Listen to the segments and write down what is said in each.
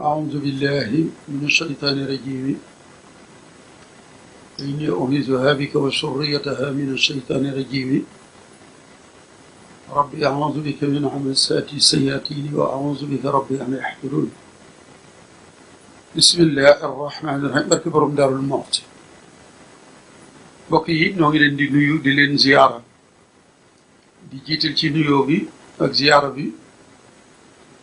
أعوذ بالله من الشيطان الرجيم إني أعيذها بك وذريتها من الشيطان الرجيم ربي أعوذ بك من همزات الشياطين وأعوذ بك ربي أن يحضرون بسم الله الرحمن الرحيم barke borom Daarul Muxti mbokk yi ñoo ngi leen di nuyu di leen ziyaara di jiital ci nuyoo bi ak ziyaara bi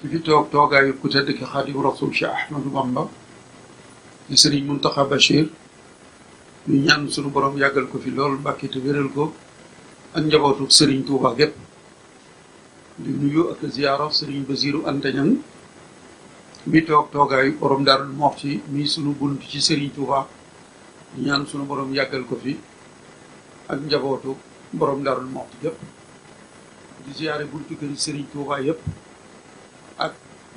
ki fi toog toogaayu ku tedd ki Xaadimu Rasuul Cheikh Ahmadou Bamba di Sëriñ Muntaxa Bachir ñu ñaan sunu borom yàggal ko fi lool mbàkke te wéral ko ak njabootu Sëriñ Tuuba gépp di nuyu ak ziyaara Sëriñ Basiiru Anta Ñaŋ mi toog toogaayu borom Daarul Muxti mi sunu bunt ci Sëriñ Tuuba ñu ñaan sunu borom yàggal ko fi ak njabootu borom Daarul Muxti gépp di ziyaare buntu këri Sëriñ Tuuba yëpp ak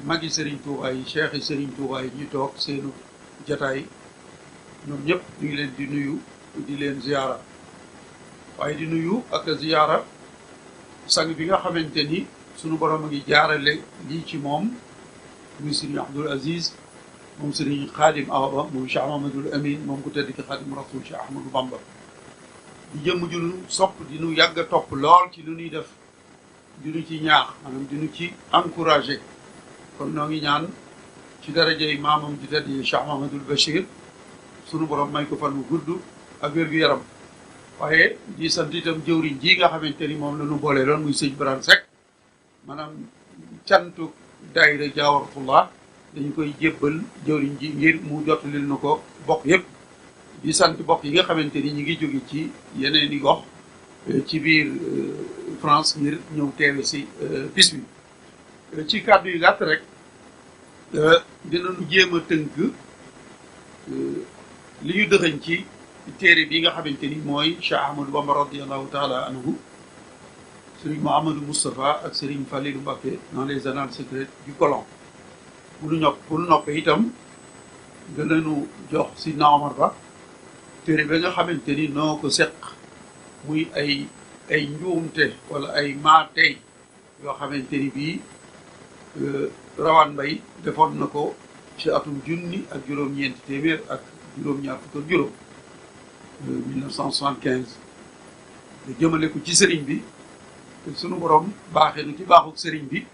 magi Serigne Touba yi cheikh yi Serigne Touba yi ñu toog seenu jataay ñoom ñëpp ñu ngi leen di nuyu di leen ziyaara waaye di nuyu ak ziyaara sang bi nga xamante ni sunu borom a ngi jaarale lii ci moom muy Serigne Abdoul Aziz moom Serigne Khadim Awa moom Cheikh Mamadou Amin moom ku tedd ki Khadim Rasoul Cheikh Ahmadou Bamba di jëmm ju nu sopp di nu yàgg a topp lool ci lu ñuy def di nu ci ñaax maanaam di nu ci encouragé kon noo ngi ñaan ci darajey maamam di tedd yi Cheikh Mahamadul Bachir sunu borom may ko fan mu gudd ak wér-gu-yaram waaye di sant itam jëwriñ ji nga xamante ni moom la ñu boole loon muy sëñ Birane Seck maanaam cantu daayira Jaawaratullah dañu koy jébbal jëwriñ ji ngir mu jottalil na ko bokk yëpp di sant bokk yi nga xamante ni ñi ngi jóge ci yeneen i gox ci biir France ngir ñëw teewe si bis bi ci kàddu yu gàtt rek dinañu jéem a tënk li ñu dëxëñ ci téere bi nga xamante ni mooy Cheikh Ahmadou Bamba radiallahu taala anhu Serigne Mouhamadou Moustapha ak Serigne Falilou Mbacké dans les annales secrètes du Coran bu nu noppee itam danañu jox si Omar Ba téere ba nga xamante ni noo ko seq muy ay njuumte wala ay maatey yoo xamante ni bii Rawaan Mbay defoon na ko ci atum junni ak juróom-ñeenti téeméer ak juróom-ñaar fukk ak juróom 1975 da jëmale ko ci sëriñ bi te sunu borom baaxee nu ci baaxuk sëriñ bi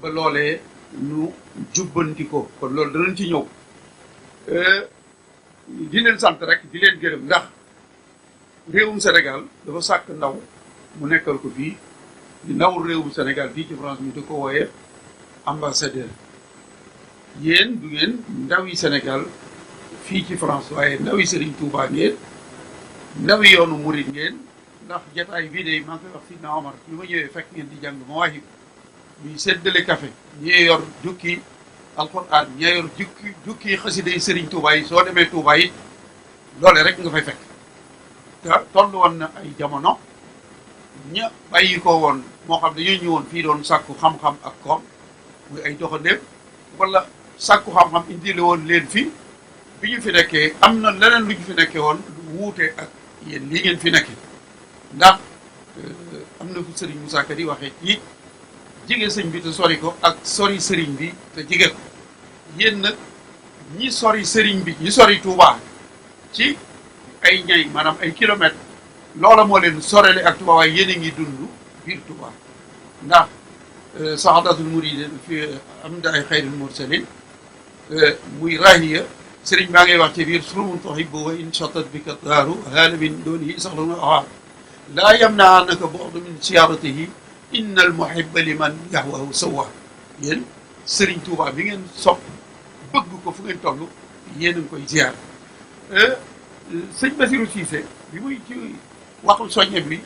ba loolee nu jubbanti ko kon loolu danañ ci ñëw di leen sant rek di leen gërëm ndax réewum Sénégal dafa sàkk ndaw mu nekkal ko fii di ndawul réewum Sénégal fii ci France ñu di ko wooyee ambassadeur yéen du ngeen ndaw yi Sénégal fii ci France waaye ndaw yi Serigne Touba ngeen ndaw yi yoonu murit ngeen ndax jataay bii de maa ngi koy wax si na Omar bi ma ñëwee fekk ngeen di jàng Mawaahib ñuy séddale café ñee yor jukki alxuraan ñee yor jukki xasida yi Serigne Touba yi soo demee Touba yi loole rek nga fay fekk te toll woon na ay jamono ña bàyyi ko woon moo xam dañoo ñëwoon fii doon sàkku xam-xam ak koom muy ay doxandéem wala sàkku xam-xam indile woon leen fi bi ñu fi nekkee am na leneen lu ñu fi nekkee woon lu wuute ak yéen lii ngeen fi nekkee ndax am na fu Serigne Moussa Ka di waxee ci jige sëñ bi te sori ko ak sori sëriñ bi te jige ko yéen nag ñi sori sëriñ bi ñi sori Touba ci ay ñay maanaam ay kilomètres loola moo leen sorele ak Touba waaye yéen a ngi dund biir Touba ndax saxadatul muride fi am da ay xayril mursalin muy rahiya sëriñ baa ngay wax ci biir surumun tuhibbu wa in shatat bika daaru haala min doonihi saxlun awaar laa yamnaannaka bu'du min siyaaratihi inna al muhibba liman yahwahu sawa yéen sëriñ Touba bi ngeen sopp bëgg ko fu ngeen toll yéen a ngi koy ziar sëñ Basirou Cissé bi muy ci waxul soññe bi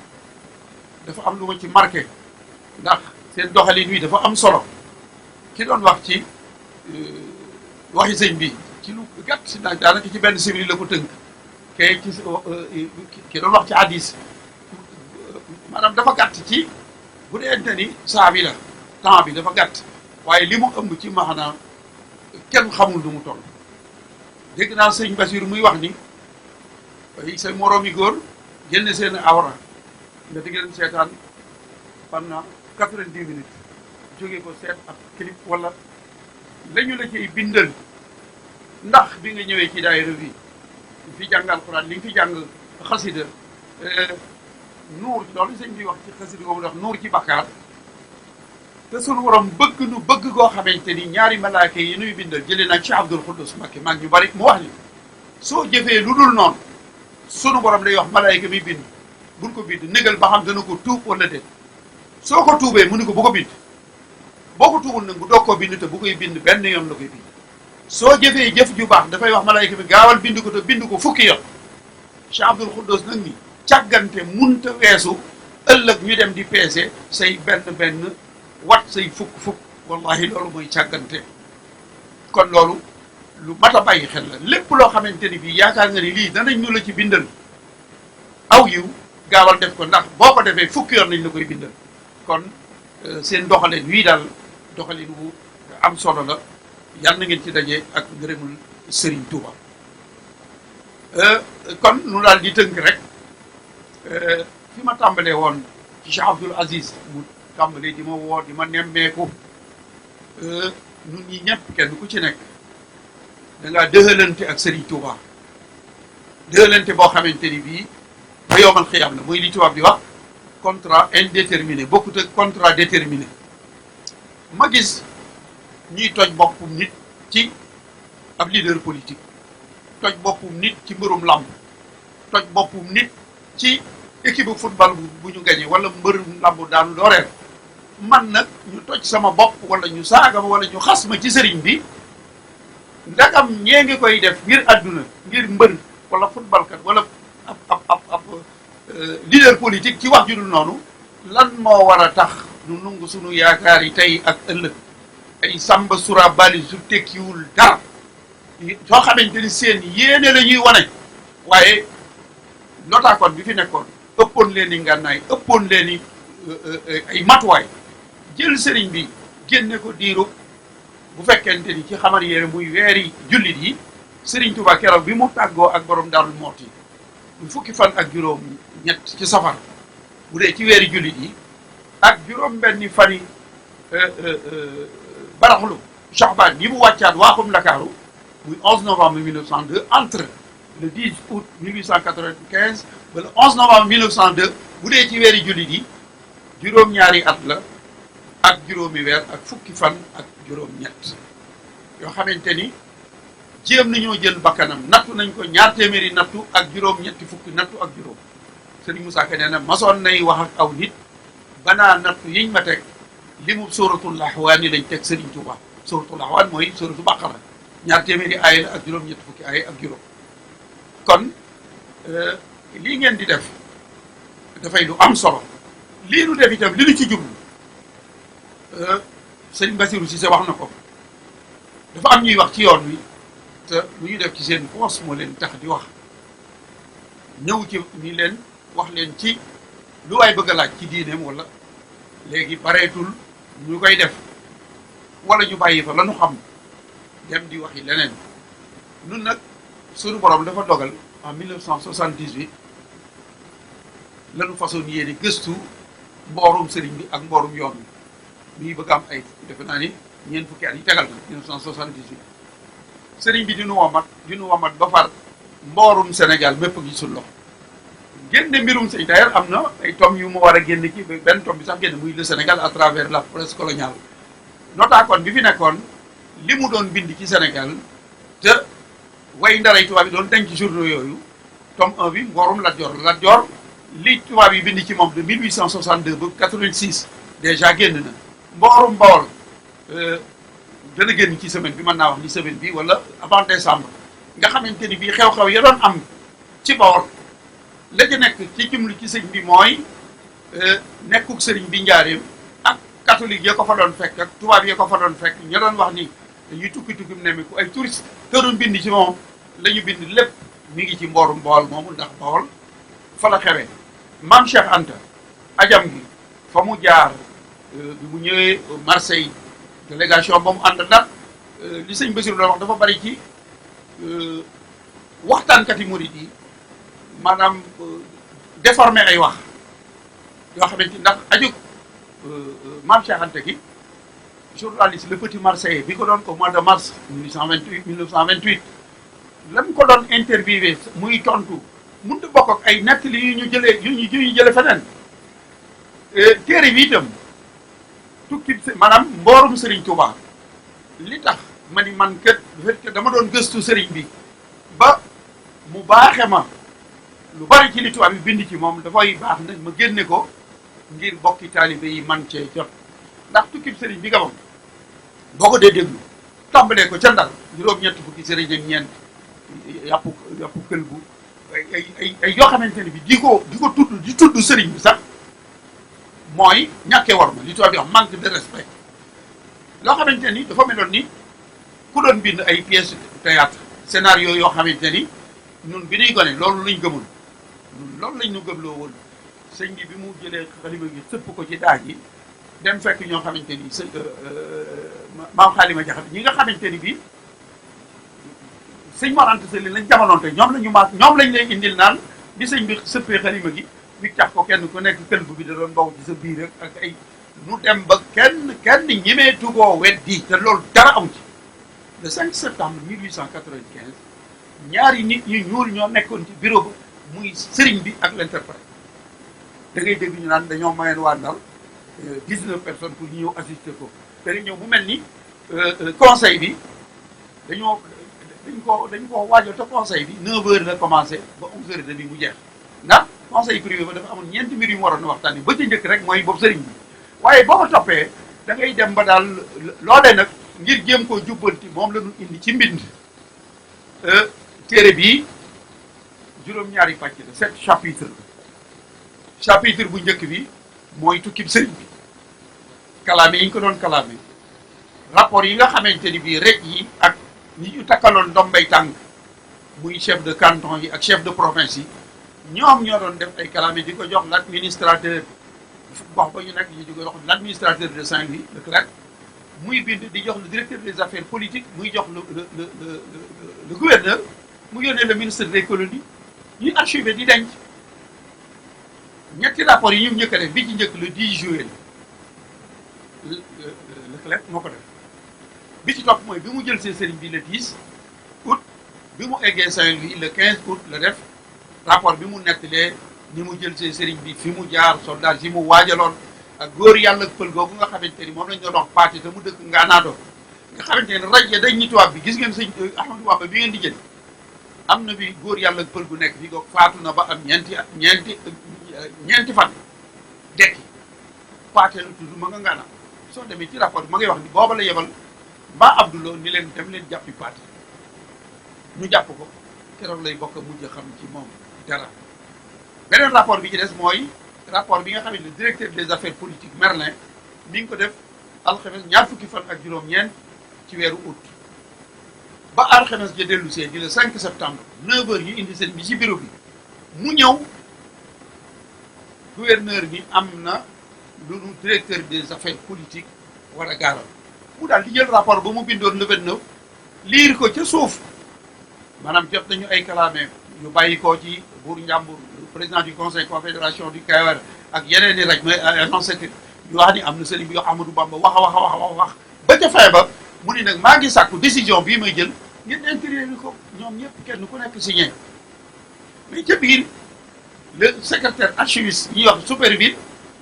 dafa am lu ma ci marqué ndax seen doxalin wi dafa am solo ki doon wax ci waxi sëñ bi ci lu gàtt si naaj daanaka ci benn simili la ko tënk kay ci ki doon wax ci hadis maanaam dafa gàtt ci bu deente ni saa bi la temps bi dafa gàtt waaye li mu ëmb ci maanaam kenn xamul du mu toll dégg naa sëñ Basiru muy wax ni ay say moroomi góor génne seen awra nga di leen seetaan pendant 90 minutes jógee ko seet ab clip wala lañu la ciy bindal ndax bi nga ñëwee ci daayira bi fi jàng alxuraan li nga fi jàng xasida nuur loolu sëñ bi wax ci xasida boobu wax nuur ci bakkaar te sunu borom bëgg nu bëgg koo xamante ni ñaari malaaka yi nuy bindal jëlee nag Cheikh Abdoul Khoudous Mbacké maag ñu bari mu wax ni soo jëfee lu dul noonu sunu borom day wax malaayka mi bind bul ko bind négal ba xam dana ko tuub wala déet soo ko tuubee mu ni ko bu ko bind boo ko tuubul nag bu doog koo bind te bu koy bind benn yoon la koy bind soo jëfee jëf ju baax dafay wax malaayka mi gaawal bind ko te bind ko fukki yoon Cheikh Abdoul Khoudous nag ni càggante munta weesu ëllëg ñu dem di peese say benn wat say fukk wallahi loolu mooy càggante kon loolu lu mat a bàyyi xel la lépp loo xamante ni bii yaakaar nga ni lii danañ ñu la ci bindal aw yiw gaawal def ko ndax boo ko defee fukki yoon nañ la koy bindal kon seen doxalin wii daal doxalin wu am solo la yal na ngeen ci daje ak ngërëmul Serigne Touba kon nu daal di tënk rek fi ma tàmbalee woon ci Cheikh Abdoul Aziz mu tàmbalee di ma woo di ma nemmeeku ñun ñi ñëpp kenn ku ci nekk da ngaa dëxalante ak Serigne Touba dëxalante boo xamante ni bii ba yowmal xiyam la mooy li tubaab di wax contrat indéterminé bokkut ak contrat déterminé ma gis ñuy toj boppum nit ci ab leader politique toj boppum nit ci mbërum làmb toj boppum nit ci équipe bu football bu ñu gañe wala mbërum làmb daanu dooreel man nag ñu toj sama bopp wala ñu saaga ma wala ñu xas ma ci sëriñ bi ndagam ñee ngi koy def ngir àdduna ngir mbër wala footballkat wala ab leader politique ci wax ju dul noonu lan moo war a tax nu nungu sunu yaakaar yi tey ak ëllëg ay samba sura bali su tekkiwul dara soo xamante ni seen yéene la ñuy wane waaye notaakoon bi fi nekkoon ëppoon leen i ngànnaay ëppoon leen i ay matuwaay jël sëriñ bi génne ko diiru bu fekkente ni ci xamar yére muy weeri jullit yi Sëriñ Tuubaa keroog bi mu tàggoo ak borom Daaru Muxti muy fukki fan ak juróom ñett ci safar bu dee ci weeri jullit yi ak juróom benni fani baraxlu Chaabaan bi mu wàccaat waaxum Ndakaaru muy 11 novembre 1902 entre le 10 août 1895 ba le 11 novembre 1902 bu dee ci weeri jullit yi juróom-ñaari at la ak juróomi weer ak fukki fan ak juróom-ñett yoo xamante ni jéem nañoo jël bakkanam nattu nañ ko ñaar téeméeri nattu ak juróom-ñetti fukki nattu ak juróom Serigne Moussa Ka nee na masoon nay wax ak aw nit banaa nattu yiñ ma teg li mu sóoratul Ahwaan lañ teg Serigne Touba sóoratul Ahwaan mooy sóoratu Baqara ñaar téeméeri aay la ak juróom-ñetti fukki aay ak juróom kon lii ngeen di def dafay lu am solo lii nu def itam li nu ci jublu Serigne Bassirou Cissé wax na ko dafa am ñuy wax ci yoon wi te lu ñu def ci seen poos moo leen tax di wax ñëw ci ni leen wax leen ci lu waay bëgg a laaj ci diineem wala léegi bareetul ñu koy def wala ñu bàyyi fa la ñu xam dem di waxi leneen nun nag suñu borom dafa dogal en 1978 lañu façon yéene gëstu mboorum sëriñ bi ak mboorum yoon bi muy bëgg am ay defe naa ni ñeent fukki at yi tegal na 1978 sëriñ bi di nu womat ba far mboorum Sénégal mépp gi suñ loxo génne mbirum sëñ d'ailleurs am na ay tom yu ma war a génn ci benn tom bi sax génn muy le Sénégal à travers la presse coloniale notaakoon bi fi nekkoon li mu doon bind ci Sénégal te way ndaray tubaab yi doon denc journaux yooyu tome 1 bi mboorum Lat Joor li tubaab yi bind ci moom de 1862 ba 86 déjà génn na mboorum Bawol dana génn ci semaine bi mën naa wax ni semaine bi wala avant décembre nga xamante ni bii xew-xew ya doon am ci Bawol la ca nekk ci jumlu ci sëñ bi mooy nekkuk sëriñ bi njaareem ak catholique ya ko fa doon fekk ak tubaab ya ko fa doon fekk ña doon wax ni dañuy tukki mu nemmiku ay touriste te doon bind ci moom la ñu bind lépp mi ngi ci mboorum Bawol moomu ndax Bawol fa la xewee maam Cheikh Anta ajam gi fa mu jaar bi mu ñëwee Marseille délégation ba mu ànd ndax li sëñ Bassirou doon wax dafa bari ci waxtaankat yi murid yi maanaam déformé ay wax yoo xamante ndax aju maam Cheikh Anta gi journaliste Le Petit Marseillais bi ko doon au mois de mars 1928 la mu ko doon interviewé muy tontu mënut a bokk ak ay nettali yu ñu jëlee feneen téere bi itam tukki maanaam mboorum Serigne Touba li tax ma ni man kat dama doon gëstu Serigne bi ba mu baaxe ma lu bari ci li tubaab bi bind ci moom dafay baax nag ma génne ko ngir bokki taalibe yi man cee jot ndax tukkib Serigne bi Gabon boo ko dee déglu tàmbalee ko ca Ndar juróom-ñett fukki Serigne ak ñeent yàpp kël bu ay yoo xamante ne bi di ko tudd Serigne bi sax mooy ñàkkee war ma li tubaab bi wax manque de respect loo xamante ni dafa meloon ni ku doon bind ay pièces théâtre scénario yoo xamante ni ñun bi ñuy gone loolu lañ gëmoon loolu lañ ñu gëmloo woon sëñ bi mu jëlee xalima gi sëpp ko ci daaj yi dem fekk ñoo xamante ni maam xaalima jaxat ñi nga xamante ni bi sëñ Mor Anta Sali lañ jamonoonte ñoom lañ lay indil naan bi sëñ bi sëppee xalima gi bi tax ko kenn ku nekk këlb bi da doon mbaw ci sa biir ak ay nu dem ba kenn ñemee tugoo weddi te loolu dara amu ci le 5 septembre 1895 ñaari nit ñu ñuul ñoo nekkoon ci bureau ba muy sëriñ bi ak l'interprète da ngay dégg ñu naan dañoo mayoon waa Ndar 19 personnes pour ñu ñëw assister ko te ñëw mu mel ni conseil bi dañ ko waajal te conseil bi 9 heures la commencé ba 11 heures et demie mu jeex ndax conseil privé ba dafa amoon ñeenti mbir yu mu waroon a waxtaan ba ci njëkk rek mooy boobu sëriñ bi waaye boo ko toppee da ngay dem ba daal loolee nag ngir jéem koo jubbanti moom la ñu indi ci mbind téere bii juróom-ñaari pàcc la 7 chapitre chapitre bu njëkk bi mooy tukkib sëriñ bi kalaame yi ñu ko doon kalaame rapport yi nga xamante ni bii rek yi ak ñi ñu takkaloon ndombay tànk muy chef de canton yi ak chef de province yi ñoom ñoo doon def ay kalaame di ko jox l'administrateur gox ba ñu nekk ñu di ko jox l'administrateur de Saint-Louis Leclerc muy bind di jox le directeur des affaires politiques muy jox le gouverneur mu yónnee le ministre des colonies ñuy archivé di denc ñetti rapport yi ñu njëkk a def bi ci njëkk le 10 juillet Leclerc moo ko def bi ci topp mooy bi mu jël see sëriñ bi le 10 août bi mu eggee Saint-Louis le 15 août la def rapport bi mu nettalee ni mu jël see sëriñ bi fi mu jaar soldat yi mu waajaloon ak góor yàlla pël googu nga xamante ni moom lañ doon wax parti te mu dëkk Ngaanaado nga xamante ne rajo dañ ñi tubaab bi gis ngeen sëñ Ahmadou Bamba bi ngeen di jël am na fi góor yàlla pël gu nekk fii ko faatu na ba am ñeenti fan dekki paate la tudd ma nga Ngaanaado soo demee ci rapport bi ma ngay wax ni booba la yebal mbaa Abdoulou ni leen dem leen jàppi paate ñu jàpp ko keroog lay bokk mujj xam ci moom dara beneen rapport bi ci des mooy rapport bi nga xam ne le directeur des affaires politiques Merlin mi ngi ko def alxames ñaar fukki fan ak juróom-ñeent ci weeru août ba alxames ja dellu see di le 5 septembre 9 heures yu indi seen bi ci bureau bi mu ñëw gouverneur bi am na lu nu directeur des affaires politiques war a gaaral mu daal di jël rapport ba mu bindoon le 29 liir ko ca suuf maanaam jot nañu ay kalaame yu bàyyi koo ci buur Njàmbur président du conseil confédération du Kayar ak yeneen i raj mais annoncé yu wax ni am na sëriñ bi yoo Amadou Bamba wax ba ca fay ba mu ni nag maa ngi sàkku décision bii may jël ngeen intérieur ko ñoom ñëpp kenn ku nekk signé mais ca biir le secrétaire archiviste ñuy wax Superville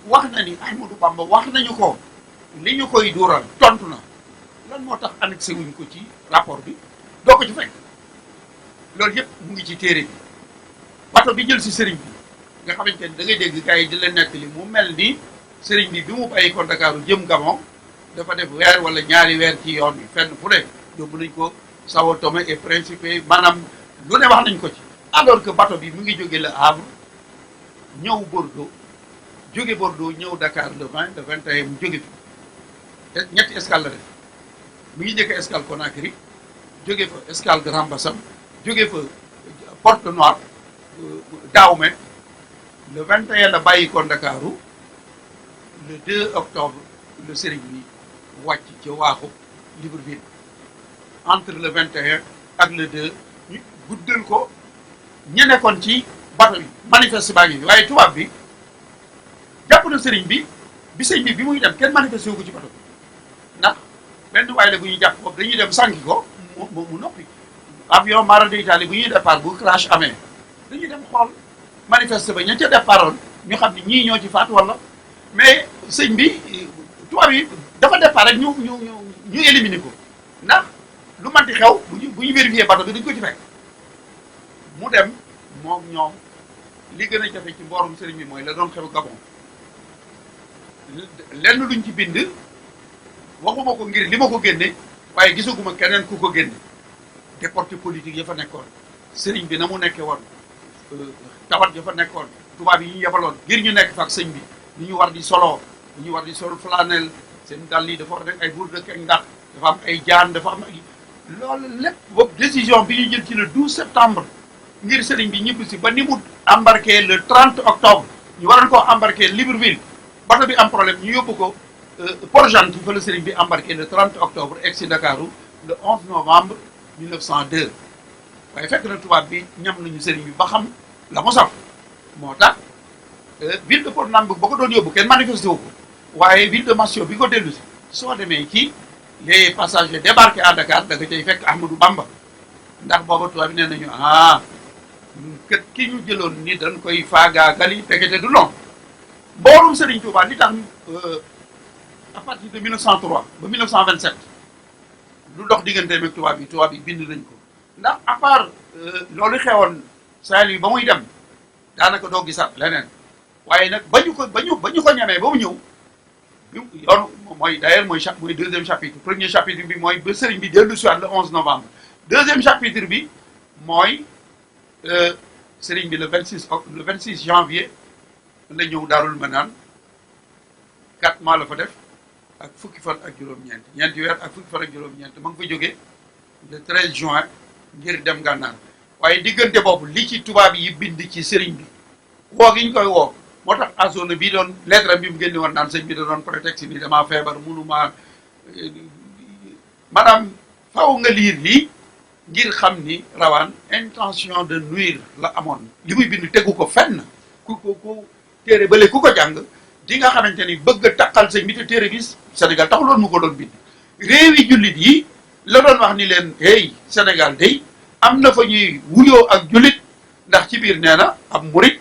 wax na ni Amadou Bamba wax nañu ko li ñu koy duural tontu na lan moo tax annexé wuñ ko ci rapport bi doo ko ci fekk loolu yëpp mu ngi ci téere bi bato bi jël si sëriñ bi nga xamante ni da ngay dégg gars yi di la nettali mu mel ni sëriñ bi mu bàyyi ko Ndakaaru jëm Gabon dafa def weer wala ñaari weer ci yoon bi fenn fu ne yóbbu nañ ko Sao Tomé et Principe maanaam lu ne wax nañ ko ci alors que bato bi mu ngi jóge Le Havre ñëw Bordeaux jóge Bordeaux ñëw Dakar le 20 le 21 mu jóge fi ñetti escale la def mu ngi njëkk escale Conakry jóge fa escale Grand Bassam jóge fa Porte Noire Dahomey le 21 la bàyyi ko Ndakaaru le 2 octobre le sëriñ bi wàcc ci waaxu Libreville entre le 21 ak le 2 ñu guddal ko ña nekkoon ci bato bi manifeste baa ngi fi waaye tubaab bi jàpp na sëriñ bi sëriñ bi muy dem kenn manifesté wu ko ci bato bi ndax benn waay la bu ñu jàpp boobu dañuy dem sànki ko mu noppi. avion mara d'Italie bu ñuy départ bu crash amee dañuy dem xool manifeste ba ña ca départoon ñu xam ne ñii ñoo ci faat wala mais sëñ bi tubaab yi dafa départ rek ñu éliminer ko ndax lu manti xew bu ñu vérifier bato bi dañ ko ci fekk mu dem moom ñoom li gën a jafe ci mboorum sëriñ bi mooy la doon xew Gabon lenn luñ ci bind waxuma ko ngir li ma ko génne waaye gisaguma keneen ku ko génne déporté politique ya fa nekkoon sëriñ bi na mu nekkee woon tawat ya fa nekkoon tubaab yi ñu yebaloon ngir ñu nekk fa ak sëñ bi ni ñu war di soloo ni ñu war di sol flanelle seen dàll yi dafa war a nekk ay bourde ak ndax dafa am ay jaan dafa am ay loolu lépp boobu décision bi ñu jël ci le 12 septembre ngir sëriñ bi ñibbi si ba ni mu embarqué le 30 octobre ñu waroon koo embarqué Libreville bato bi am problème ñu yóbbu ko Port-Gentil fa la sëriñ bi embarqué le 30 octobre egg si Ndakaaru le 11 novembre 1902 waaye fekk na tubaab bi ñam nañu sëriñ bi ba xam la mu saf moo tax ville de Porto-Nambour ba ko doon yóbbu kenn manifesté wu ko waaye ville de Massio bi ko dellu si soo demee ci les passagers débarqués à Dakar da nga cay fekk Ahmadou Bamba ndax booba tubaab bi nee nañu kët ki ñu jëloon ni dañ koy faagaagali tegete du noonu mboorum Serigne Touba li tax à partir de 1903 ba 1927 lu dox digganteem ak tubaab yi bind nañ ko ndax à part loolu xewoon Saint-Louis ba muy dem daanaka doo gisaat leneen waaye nag ba ñu ko ñamee ba mu ñëw yoonu mooy d'ailleurs mooy deuxième chapitre premier chapitre bi mooy ba sëriñ bi dellu si waat le 11 novembre deuxième chapitre bi mooy sëriñ bi le 26 janvier la ñëw Daarul Manaan 4 mois la fa def ak fukki fan ak juróom-ñeent ñeenti weer ak fukki fan ak juróom-ñeent ma ngi fa jógee le 13 juin ngir dem Gànnaar waaye diggante boobu li ci tubaab yi bind ci sëriñ bi woo gi ñu koy woo moo tax azone bii doon lettre bi mu génne woon naan sëñ bi da doon prétexte ni damaa feebar munuma maanaam faw nga liir lii ngir xam ni rawaan intention de nuire la amoon li muy bind tegu ko fenn ku téere bële ku ko jàng di nga xamante ni bëgg a taqal sëñ bi te téere bi Sénégal taxuloon mu ko doon bind réewi jullit yi la doon wax ni leen hey Sénégal day am na fa ñuy wuyoo ak jullit ndax ci biir nee na am murit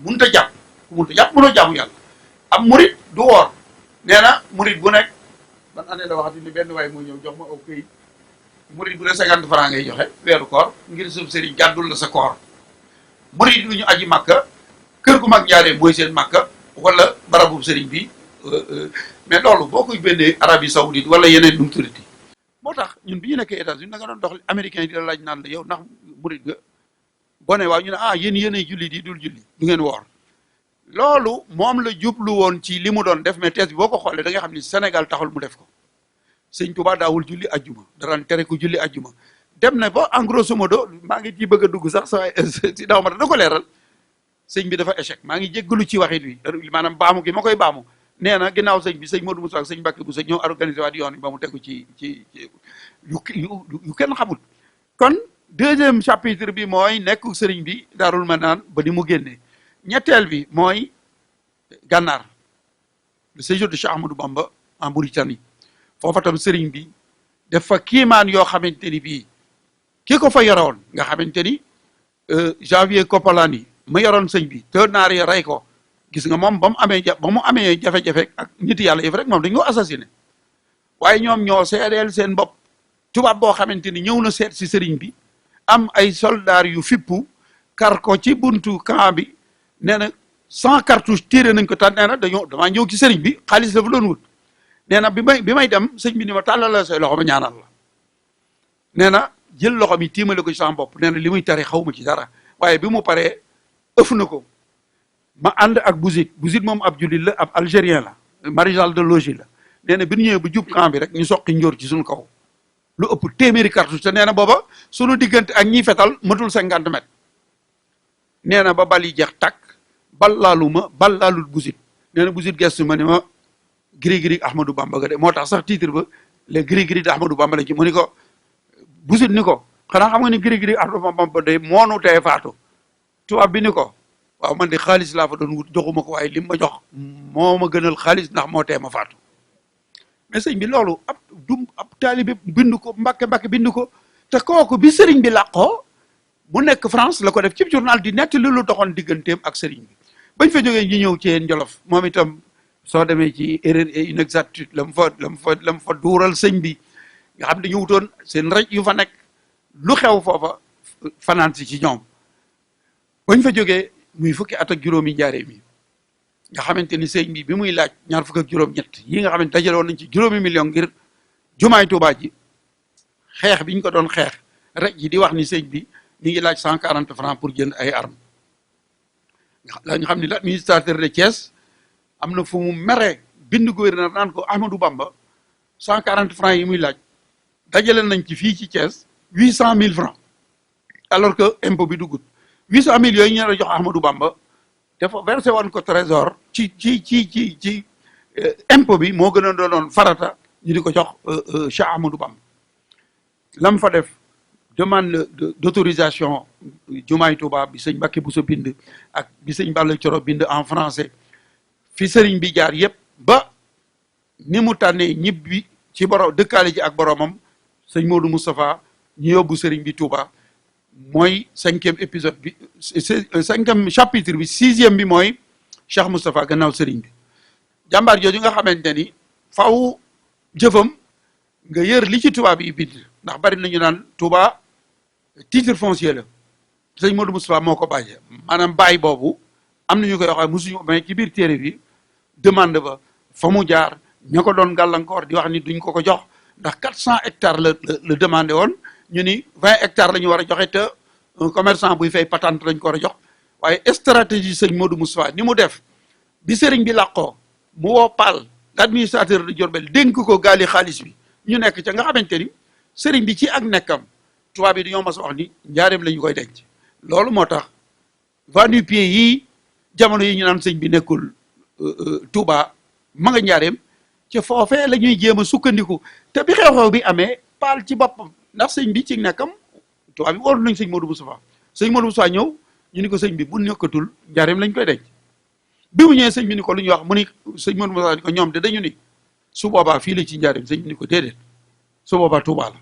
mënut a jàpp ku mënut a jàpp mënoo jaamu yàlla am murit du woor nee na murit bu nekk ban année la waxati ni benn waay moo ñëw jox ma aw këyit murit bu ne 50 francs ngay joxe weeru koor ngir sëb sëriñ gàddul la sa koor murit du ñu aji màkka kër gu mag ñaaree mooy seen màkka wala barabu sëriñ bi mais loolu boo koy bindee Arabie Saoudite wala yeneen nu mu tuddati moo tax ñun bi ñu nekkee États-Unis da nga doon dox américain yi di la laaj naan la yow ndax murit nga bone waaw ñu ne yéenay julli di dul julli du ngeen woor loolu moom la jublu woon ci li mu doon def mais thèse bi boo ko xoolee da nga xam ni Sénégal taxul mu def ko sëñ Touba daawul julli ajjuma daraan tere ko julli ajjuma dem na ba en grosso modo maa ngi ci bëgg a dugg sax si daaw ma da ko leeral sëñ bi dafa échec maa ngi jéggalu ci waxit wi maanaam baamu gi ma koy baamu nee na ginnaaw sëñ bi sëñ Modou Moussa ak sëñ Mbacke bu sëñ ñoo organisé waat yoon bi ba mu tegu ci yu kenn xamul kon deuxième chapitre bi mooy nekk sëriñ bi Daarul Manaan ba ni mu génnee ñetteel bi mooy Gànnaar le séjour de Cheikh Ahmadou Bamba en Mauritanie foofa tam sëriñ bi def fa kiimaan yoo xamante ni bii ki ko fa yoroon nga xamante ni Javier Coppolani ma yoroon sëñ bi te naar ya rey ko gis nga moom ba mu amee jafe-jafe ak nit yàlla yëf rek moom dañu ko assassiné waaye ñoom ñoo seedeel seen bopp tubaab boo xamante ni ñëw na seet si sëriñ bi am ay soldats yu fippu kar ko ci buntu camp bi nee na 100 cartouches tiré nañ ko tan nee na damaa ñëw ci sëriñ bi xaalis dafa doon wut nee na bi may dem sëñ bi ni ma tàllal la say loxo ma ñaanal la nee na jël loxo mi tiimale ko ci sama bopp nee na li muy tari xaw ma ci dara waaye bi mu paree ëff na ko ma ànd ak Bouzid moom ab jullit la ab algérien la maréchal de logis la nee na bi ñu ñëwee ba jub camp bi rek ñu soqi njóor ci suñu kaw lu ëpp téeméeri cartouche te nee na booba suñu diggante ak ñiy fetal matul 50 mètres nee na ba bal yi jeex takk bal laalul Bouzid nee na Bouzid gestu ma ni ma giri Ahmadou Bamba ga de moo tax sax titre ba les giri de Ahmadou Bamba la ci mu ni ko Bouzid ni ko xanaa xam nga ni giri Ahmadou Bamba de moonu tee faatu tubaab bi ni ko waaw man de xaalis laa fa doon wut joxuma ko waaye li ma jox moo ma gënal xaalis ndax moo tee ma faatu mais sëñ bi loolu ab taalibe bind ko Mbàkke bind ko te kooku bi sëriñ bi làqoo mu nekk France la ko def ci journal di nettali lu doxoon digganteem ak sëriñ bi bañ fa jógee ñu ñëw ci yéen Jolof moom itam soo demee ci erreur et inexactitude la mu fa duural sëñ bi nga xam dañu wutoon seen raj yu fa nekk lu xew foofa fanaan si ci ñoom bañ fa jógee muy fukki at ak juróomi njaaree mi nga xamante ni sëñ bi muy laaj ñaar fukk ak juróom-ñett yi nga xamante dajale woon nañ ci juróomi million ngir jumaay Tuubaa ji xeex biñ ko doon xeex rek ji di wax ni sëñ bi mi ngi laaj 140 francs pour jënd ay armes nga xam ni l'administrateur de Thiès am na fu mu mere bind gouverneur naan ko Ahmadou Bamba 140 francs yi muy laaj dajale nañ ci fii ci Thiès 800 000 francs alors que impôt bi duggut 800 000 yooyu ñu la jox Ahmadou Bamba dafa versé woon ko trésor ci impôt bi moo gën a doonoon farata ñu di ko jox Cheikh Ahmadou Bamba lam fa def demande d'autorisation jumaay Tuubaa bi sëñ Mbàkke Buso bind ak bi sëñ Balla Coro bind en français fi sëriñ bi jaar yëpp ba ni mu tànnee ñibbi ci borom dëkkaale ji ak boromam sëñ Modou Moustapha ñu yóbbu sëriñ bi Touba mooy 5e épisode bi 5e chapitre bi 6e bi mooy Cheikh Moustapha gannaaw sëriñ bi jàmbaar jooju nga xamante ni faw jëfam nga yër li ci tubaab yi bind ndax bari nañu naan Touba titre foncier la sëñ Modou Moustapha moo ko bàyyee maanaam bàyyi boobu am nañu koy wax musuñu mais ci biir téere bi demande ba fa mu jaar ña ko doon gàllankoor di wax ni duñ ko jox ndax 400 hectares la demandé woon ñu ni 20 hectares la ñu war a joxe te un commerçant buy fay patente lañ ko war a jox waaye stratégie sëñ Modou Moustapha ni mu def bi sëriñ bi làqoo mu woo Paal l'administrateur de Diourbel dénk ko gaali xaalis bi ñu nekk ca nga xamante ni sëriñ bi ci ak nekkam tubaab bi dañoo mas a wax ni njaareem la ñu koy denc loolu moo tax va-nu-pieds yi jamono yi ñu naan sëñ bi nekkul Touba ma nga njaareem ci foofee la ñuy jéem a sukkandiku te bi xew-xew bi amee Paal ci boppam ndax sëñ bi ci nekkam tubaab bi wóolu nañ sëñ Modou Moustapha ñëw ñu ni ko sëñ bi bu nekkatul njaareem lañ koy denc bi mu ñëwee sëñ bi ni ko lu ñuy wax mu ni sëñ Modou Moustapha ni ko ñoom de dañu ni su boobaa fii la ci njaareem sëñ bi ni ko déedéet su boobaa Touba la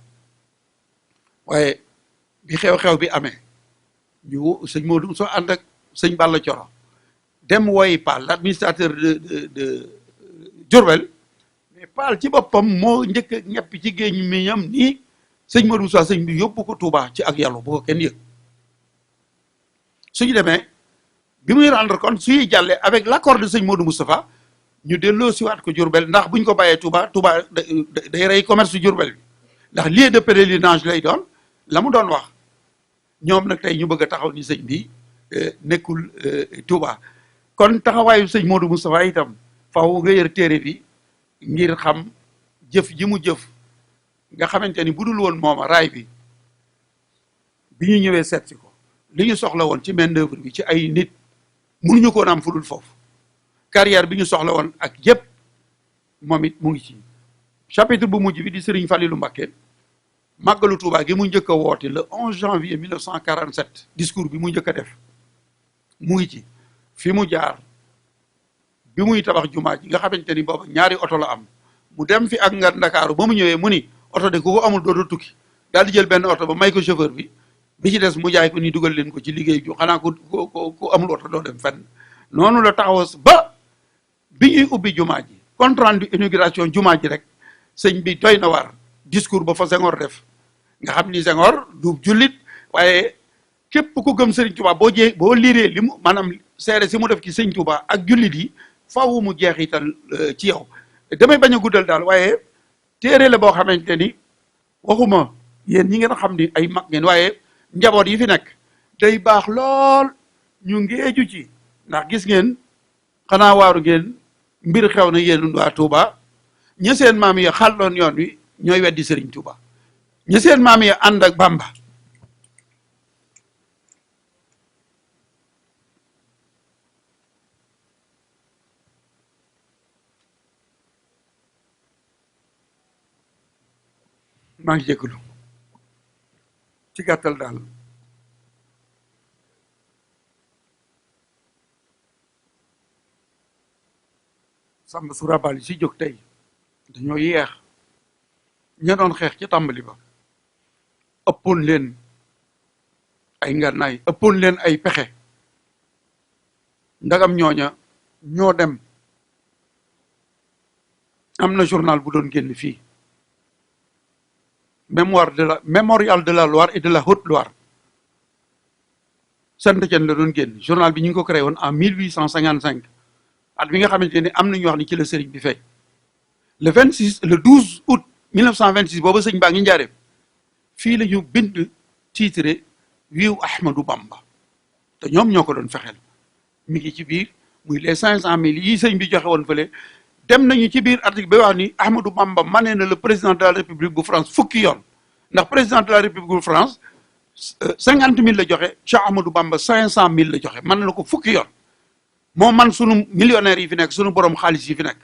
waaye bi xew-xew bi amee ñu sëñ Modou Moustapha ànd ak sëñ Balla Coro dem wooyi Paal l'administrateur de Diourbel mais Paal ci boppam moo njëkk a ñepp ci géej mi ñam nii sëñ Modou Moustapha sëñ bi yóbbu ko Touba ci ak yàlla bu ko kenn yëg suñu demee bi muy rendre compte suñuy jàllee avec l'accord de sëñ Modou Moustapha ñu delloo siwaat ko Diourbel ndax buñ ko bàyyee Touba day rey commerce Diourbel bi ndax lieu de pèlerinage lay doon la mu doon wax ñoom nag tey ñu bëgg a taxaw ni sëñ bi nekkul Touba kon taxawaayu sëñ Modou Moustapha itam faaw nga yër téere bi ngir xam jëf ji mu jëf nga xamante ni bu dul woon mooma raay bi ñu ñëwee seet si ko li ñu soxla woon ci main d'œuvre bi ci ay nit mënuñu ko woon am fu dul foofu carrière bi ñu soxla woon ak yëpp moom it mu ngi ci chapitre bu mujj bi di Serigne Fallilou Mbacké màggalu Touba gi mu njëkk a woote le 11 janvier 1947 discours bi mu njëkk a def mu ngi ci fi mu jaar bi muy tabax jumaa ji nga xamante ni booba ñaari oto la am mu dem fi ak nga Ndakaaru ba mu ñëwee mu ni oto de ku ko amul dootu tukki daal di jël benn oto ba may ko chauffeur bi ci des mu jaay ko ni dugal leen ko ci liggéey bi xanaa ku amul oto doo dem fenn noonu la taxaw ba bi ñuy ubbi jumaa ji compte rendu inauguration jumaa ji rek sëñ bi doy na waar discours ba fa Senghor def nga xam ni Senghor du jullit waaye képp ku gëm Sëriñ Touba boo liiree li mu maanaam seere si mu def ci Sëriñ Touba ak jullit yi faaw mu jeexital ci yow damay bañ a guddal daal waaye téere la boo xamante ni waxuma yéen ñi ngeen xam ni ay mag ngeen waaye njaboot yi fi nekk day baax lool ñu ngeeju ci ndax gis ngeen xanaa waaru ngeen mbir xew na yéen waa Touba ña seen maam yi xàlloon yoon wi ñooy weddi Sëriñ Touba ña seen maam yi ànd ak Bamba maa ngi jégalu ci gàttal daal Samba Sourabal si jóg tey dañoo yeex ña doon xeex ci tàmbali ba ëppoon leen ay ngànnaay ëppoon leen ay pexe ndagam ñooña ñoo dem. am na journal bu doon génn fii mémorial de la Loire et de la Haute-Loire Saint-Étienne la doon génn journal bi ñu ngi ko créé woon en 1855 at bi nga xamante ne am na ñu wax ni ci la sëriñ bi feeñ le 12 août 1926 booba sëñ baa ngi njaareem fii la ñu bind titre wiiw Ahmadou Bamba te ñoom ñoo ko doon fexeel mi ngi ci biir muy les 500 000 yi sëñ bi joxe woon fële dem nañu ci biir article bi wax ni Ahmadou Bamba mané na le président de la République bu France fukki yoon ndax président de la République bu France 50 000 la joxe Cheikh Ahmadou Bamba 500 000 la joxe mën na ko fukki yoon moo man sunu millionnaires yi fi nekk sunu borom xaalis yi fi nekk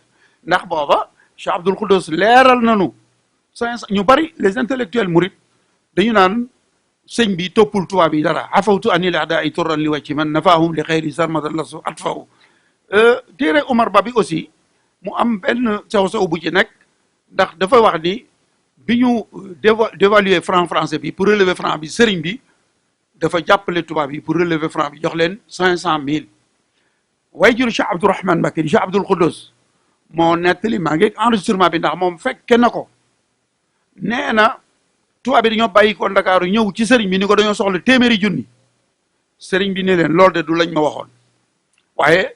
ndax booba Cheikh Abdoul Khoudous leeral nañu 500 ñu bari les intellectuels mourides dañu naan sëñ bi toppul tubaab yi dara afawtu anil a'da'i turran li wàcci man nafaahum li xayri sarmadan lasu atfaw téere Omar Ba bi aussi mu am benn sew bu ci nekk ndax dafa wax ni bi ñu dévaluer franc français bi pour relever franc bi sëriñ bi dafa jàppale tubaab yi pour relever franc bi jox leen 500 000 way jur Cheikh Abdourahmane Mbacké di Cheikh Abdoul Khoudous moo nettali maa ngi enregistrement bi ndax moom fekke na ko nee na tubaab bi dañoo bàyyi ko Ndakaaru ñëw ci sëriñ bi ni ko dañoo soxla téeméeri junni sëriñ bi ne leen loolu de du lañ ma waxoon waaye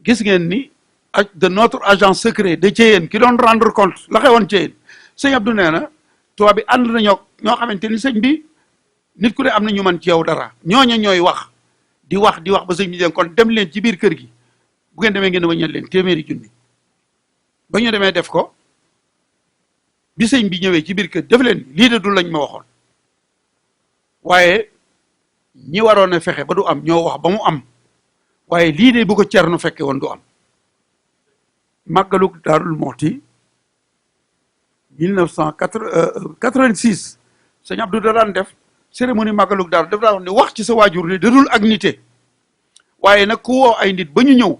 gis ngeen ni de notre agent secret de Thiéyène ki doon rendre compte la xewoon Thiéyène sëñ Abdou nee na tubaab bi ànd nañoo ñoo xamante ni sëñ bi nit ku ne am na ñu man ci yow dara ñooña ñooy wax di wax ba sëñ bi kon dem leen ci biir kër gi bu ngeen demee ngeen waññal leen téeméeri junni ba ñu demee def ko bi sëñ bi ñëwee ci biir kër def leen lii de du lañ ma waxoon waaye ñi waroon a fexe ba du am ñoo wax ba mu am waaye lii de bu ko Cerno fekke woon du am màggalug Daarul Muxti 1986 sëñ Abdou da daan def cérémonie màggalug Daaru daf daan wax ne wax ci sa waajur ne dadul ak nite waaye nag ku woo ay nit ba ñu ñëw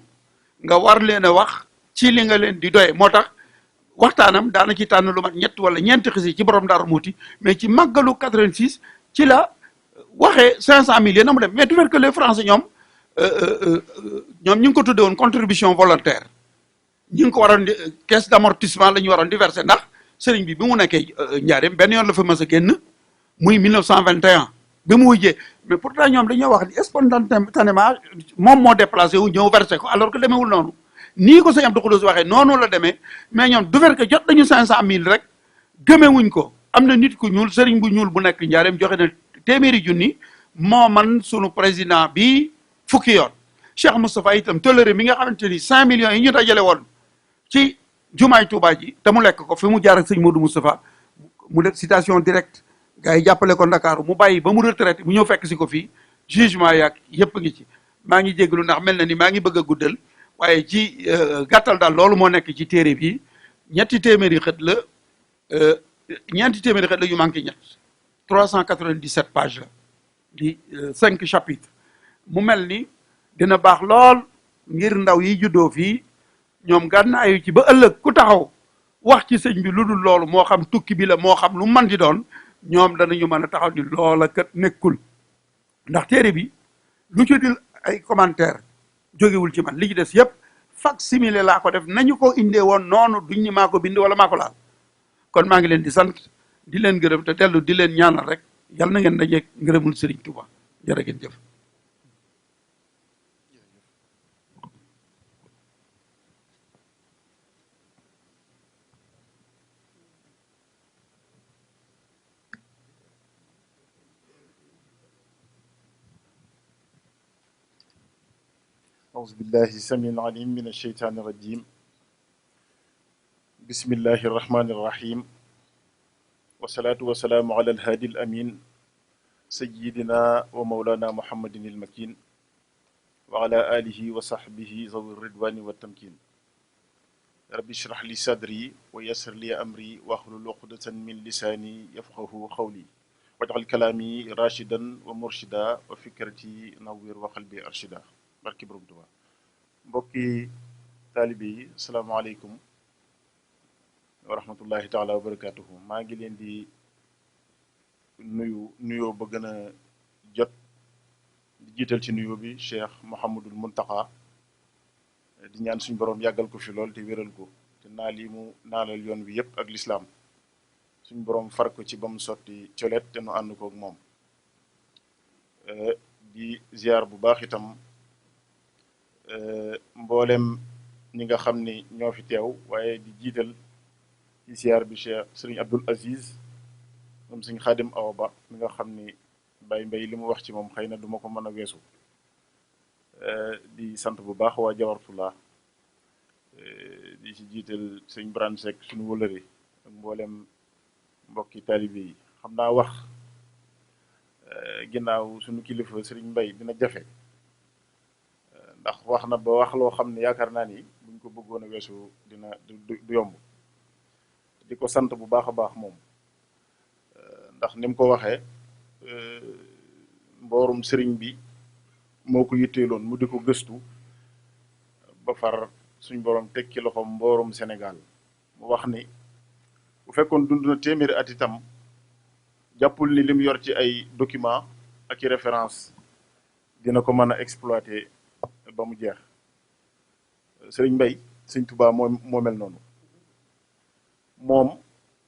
nga war leen a wax ci li nga leen di doye moo tax waxtaanam daana ci tànn lu mat ñett wala ñeenti xisi ci borom Daaru Muxti mais ci màggalu 86 ci la waxee 500 000 na mu dem mais du fait que les Français ñoom ñu ngi ko tuddee woon contribution volontaire ñi ngi ko waroon di caisse d'amortissement la ñu waroon di verser ndax sëriñ bi mu nekkee njaareem benn yoon la fa mës a génn muy 1921 bi mu wujjee mais pourtant ñoom dañoo wax ni spontanément moom moo déplacé wu ñëw versé ko alors que demeewul noonu nii ko sëñ Abdou Khoudous waxee noonu la demee mais ñoom du fait que jot nañu 500 000 rek gëmewuñ ko am na nit ku ñuul sëriñ bu ñuul bu nekk njaareem joxe na téeméeri junni moo man sunu président bi fukki yoon Cheikh Moustapha itam toléré mi nga xamante ni 5 millions yi ñu dajale woon ci jumaay Touba ji te mu lekk ko fi mu jaar ak sëñ Modou Moustapha mu def citation directe gars yi jàppale ko Ndakaaru mu bàyyi ba mu retraité mu ñëw fekk si ko fii jugement yaag yëpp ngi ci maa ngi jégalu ndax mel na ni maa ngi bëgg a guddal waaye ci gàttal daal loolu moo nekk ci téere bi ñeenti téeméeri xët la yu manqué ñett 397 pages la di 5 chapitres mu mel ni dina baax lool ngir ndaw yi juddoo fii ñoom gànnaayu ci ba ëllëg ku taxaw wax ci sëñ bi lu dul loolu moo xam tukki bi la moo xam lu man di doon ñoom danañu mën a taxaw ni loola kat nekkul ndax téere bi lu ci dil ay commentaire jógewul ci man li ci des yëpp facsimilé laa ko def nañu ko indee woon noonu duñ ni maa ko bind wala maa ko laal kon maa ngi leen di sant di leen gërëm te dellu di leen ñaanal rek yal na ngeen dajeeg ngërëmul Sëriñ Tuuba jërë ngeen jëf. أعوذ بالله السميع العليم من الشيطان الرجيم بسم الله الرحمن الرحيم والصلاة والسلام على الهادي الأمين سيدنا ومولانا محمد المكين وعلى آله وصحبه ذوي الرضوان والتمكين رب اشرح لي صدري ويسر لي أمري واحلل عقدة من لساني يفقه قولي واجعل كلامي راشدا ومرشدا وفكرتي نوّر وقلبي أرشدا barki borom Tuuba mbokki taalibe yi asalaamaaleykum wa rahmatullahi taala wa barakatuhu. maa ngi leen di nuyoo ba gën a jot di jiital ci nuyoo bi Cheikh Mouhamadul Muntaqa di ñaan suñu borom yàggal ko fi lool te wéral ko te naal yi mu naalal yoon wi yépp ak lislaam suñu borom far ko ci ba mu sotti colet te nu ànd koog moom. di ziar bu baax itam mboolem ñi nga xam ni ñoo fi teew waaye di jiital ci ziar bi Cheikh Serigne Abdoul Aziz moom Serigne Khadim Awa Ba mi nga xam ni Baye Mbaye li mu wax ci moom xëy na duma ko mën a weesu. di sant bu baax waa Jawartulaa di ci jiital Serigne Birane Seck suñu wëlëre ak mboolem mbokki taalibe yi. xam naa wax ginnaaw suñu kilifa Serigne Mbaye dina jafe ndax wax na ba wax loo xam ne yaakaar naa ni buñ ko bëggoon a weesu dina du yomb. di ko sant bu baax a baax moom ndax ni mu ko waxee mboorum sëriñ bi moo ko yitteeloon mu di ko gëstu ba far suñ borom teg ci loxoom mboorum Sénégal mu wax ni bu fekkoon dund na téeméeri at itam jàppul ni lim yor ci ay document ak i référence dina ko mën a exploiter ba mu jeex. Sëriñ Mbay Sëriñ Tuubaa moo mel noonu. moom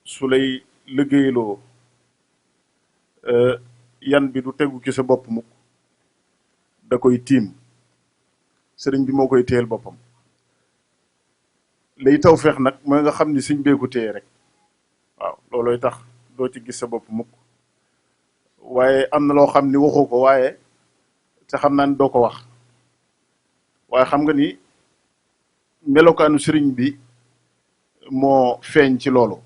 su lay liggéeyloo yan bi du tegu ci sa bopp mukk da koy tiim sëriñ bi moo koy téyel boppam. lay taw feex nag mooy nga xam ni sëñ bee ko téye rek waaw loolooy tax doo ci gis sa bopp mukk waaye am na loo xam ni waxoo ko waaye te xam naa ni doo ko wax waaye xam nga ni melokaanu sëriñ bi moo feeñ ci loolu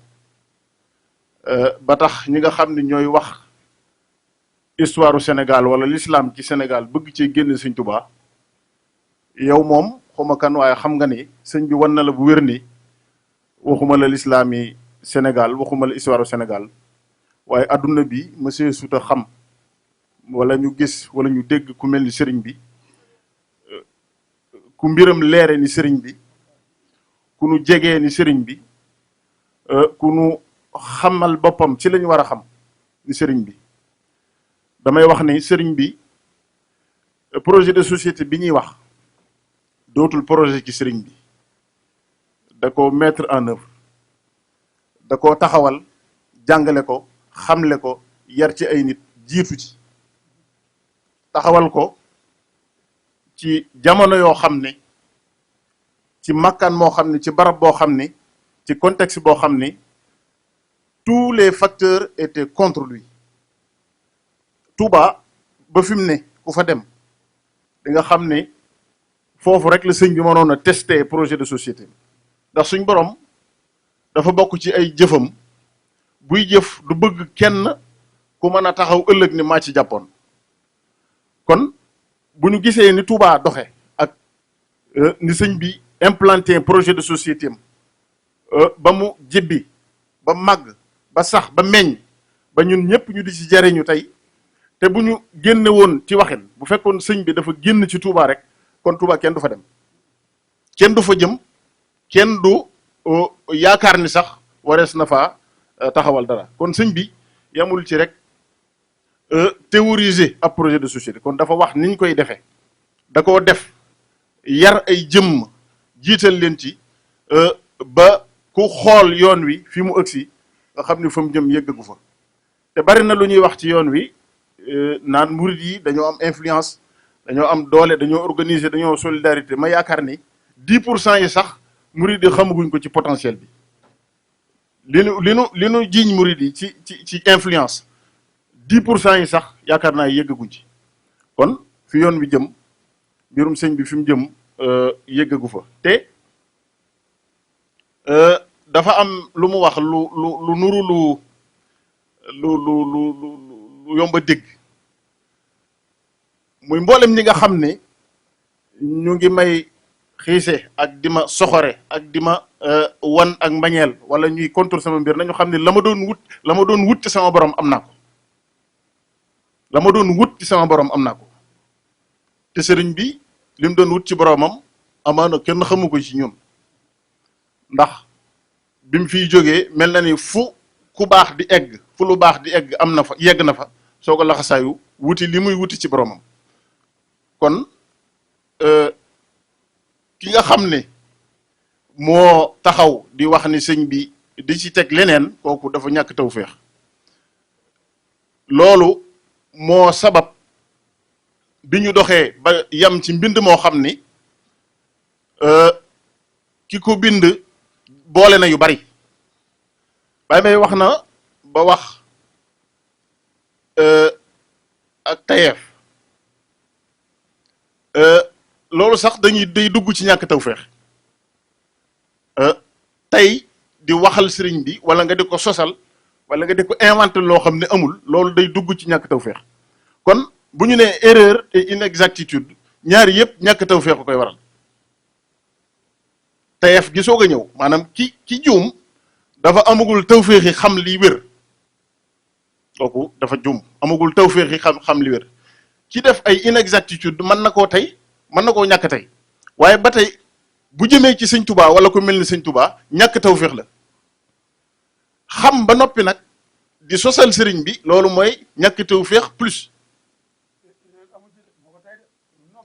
ba tax ñi nga xam ne ñooy wax histoire u Sénégal wala l'islam ci Sénégal bëgg ci génn Sëñ Tuubaa yow moom xawma kan waaye xam nga ni sëñ bi wan na la bu wér ni waxuma la l'islam yi Sénégal waxuma la histoire u Sénégal waaye adduna bi monsieur suta xam wala ñu gis wala ñu dégg ku mel ni sëriñ bi ku mbiram leere ni sëriñ bi ku nu jegee ni sëriñ bi ku nu xamal boppam ci lañu war a xam ni sëriñ bi. damay wax ni sëriñ bi projet de société bi ñuy wax dootul projet ci sëriñ bi da ko mettre en œuvre da ko taxawal jàngale ko xamle ko yar ci ay nit jiitu ci taxawal ko ci jamono yoo xam ne ci makkaan moo xam ne ci barab boo xam ne ci contexte boo xam ne tous les facteurs étaient contre lui. Touba ba fi mu ne ku fa dem di nga xam ne foofu rek la sëñ bi mënoon a tester projet de société ndax suñ borom dafa bokk ci ay jëfam buy jëf du bëgg kenn ku mën a taxaw ëllëg ni maa ci jàppoon. kon bu ñu gisee ni Touba doxe ak ni sëñ bi implanté projet de société am ba mu jibbi ba màgg ba sax ba meññ ba ñun ñëpp ñu di ci jariñu tey te bu ñu génne woon ci waxin bu fekkoon sëñ bi dafa génn ci Touba rek kon Touba kenn du fa dem kenn du fa jëm kenn du yaakaar ni sax warees na fa taxawal dara kon sëñ bi yamul ci rek théoriser ab projet de société kon dafa wax niñ koy defee da koo def yar ay jëmm jiital leen ci ba ku xool yoon wi fi mu ëgsi nga xam ni fa mu jëm yëggagu fa te bari na lu ñuy wax ci yoon wi naan murid yi dañoo am influence dañoo am doole dañoo organiser dañoo solidarité ma yaakaar ni 10% yi sax murid yi xamaguñ ko ci potentiel bi li nu jiiñ murid yi ci influence 10% yi sax yaakaar naa yëggaguñ ci kon fi yoon wi jëm mbirum sëñ bi fi mu jëm yëggagu fa te dafa am lu mu wax lu nuru lu yomba dégg muy mboolem ñi nga xam ne ñu ngi may xiise ak di ma soxore ak di ma wan ak mbañeel wala ñuy contour sama mbir nañu xam ne la ma doon wut ci sama borom am naa ko la ma doon wut ci sama borom am naa ko te sëriñ bi li mu doon wut ci boromam amaana kenn xamu ko ci ñun ndax bi mu fiy jógee mel na ni fu ku baax di egg fu lu baax di egg am na fa yegg na fa soo ko laxasaayu wuti li muy wuti ci boromam kon ki nga xam ne moo taxaw di wax ni sëñ bi di ci teg leneen kooku dafa ñàkk tawféex loolu moo sabab bi ñu doxee ba yam ci mbind moo xam ni ki ko bind boole na yu bari Baye Mbaye wax na ba wax ak tayeef loolu sax day dugg ci ñàkk tawféex tey di waxal sëriñ bi wala nga di ko sosal wala nga di ko inventé loo xam ne amul loolu day dugg ci ñàkk tawféex kon bu ñu nee erreur et inexactitude ñaari yëpp ñàkk tawféex koy waral tayeef gi soog a ñëw maanaam ki juum dafa amagul tawféex yi xam li wér kooku dafa juum amagul tawféex yi xam li wér ki def ay inexactitude mën na koo tey mën na koo ñàkk tey waaye ba tey bu jëmee ci sëñ Tuubaa wala ko mel ni sëñ Tuubaa ñàkk tawféex la xam ba noppi nag di sosal sëriñ bi loolu mooy ñàkk tawféex plus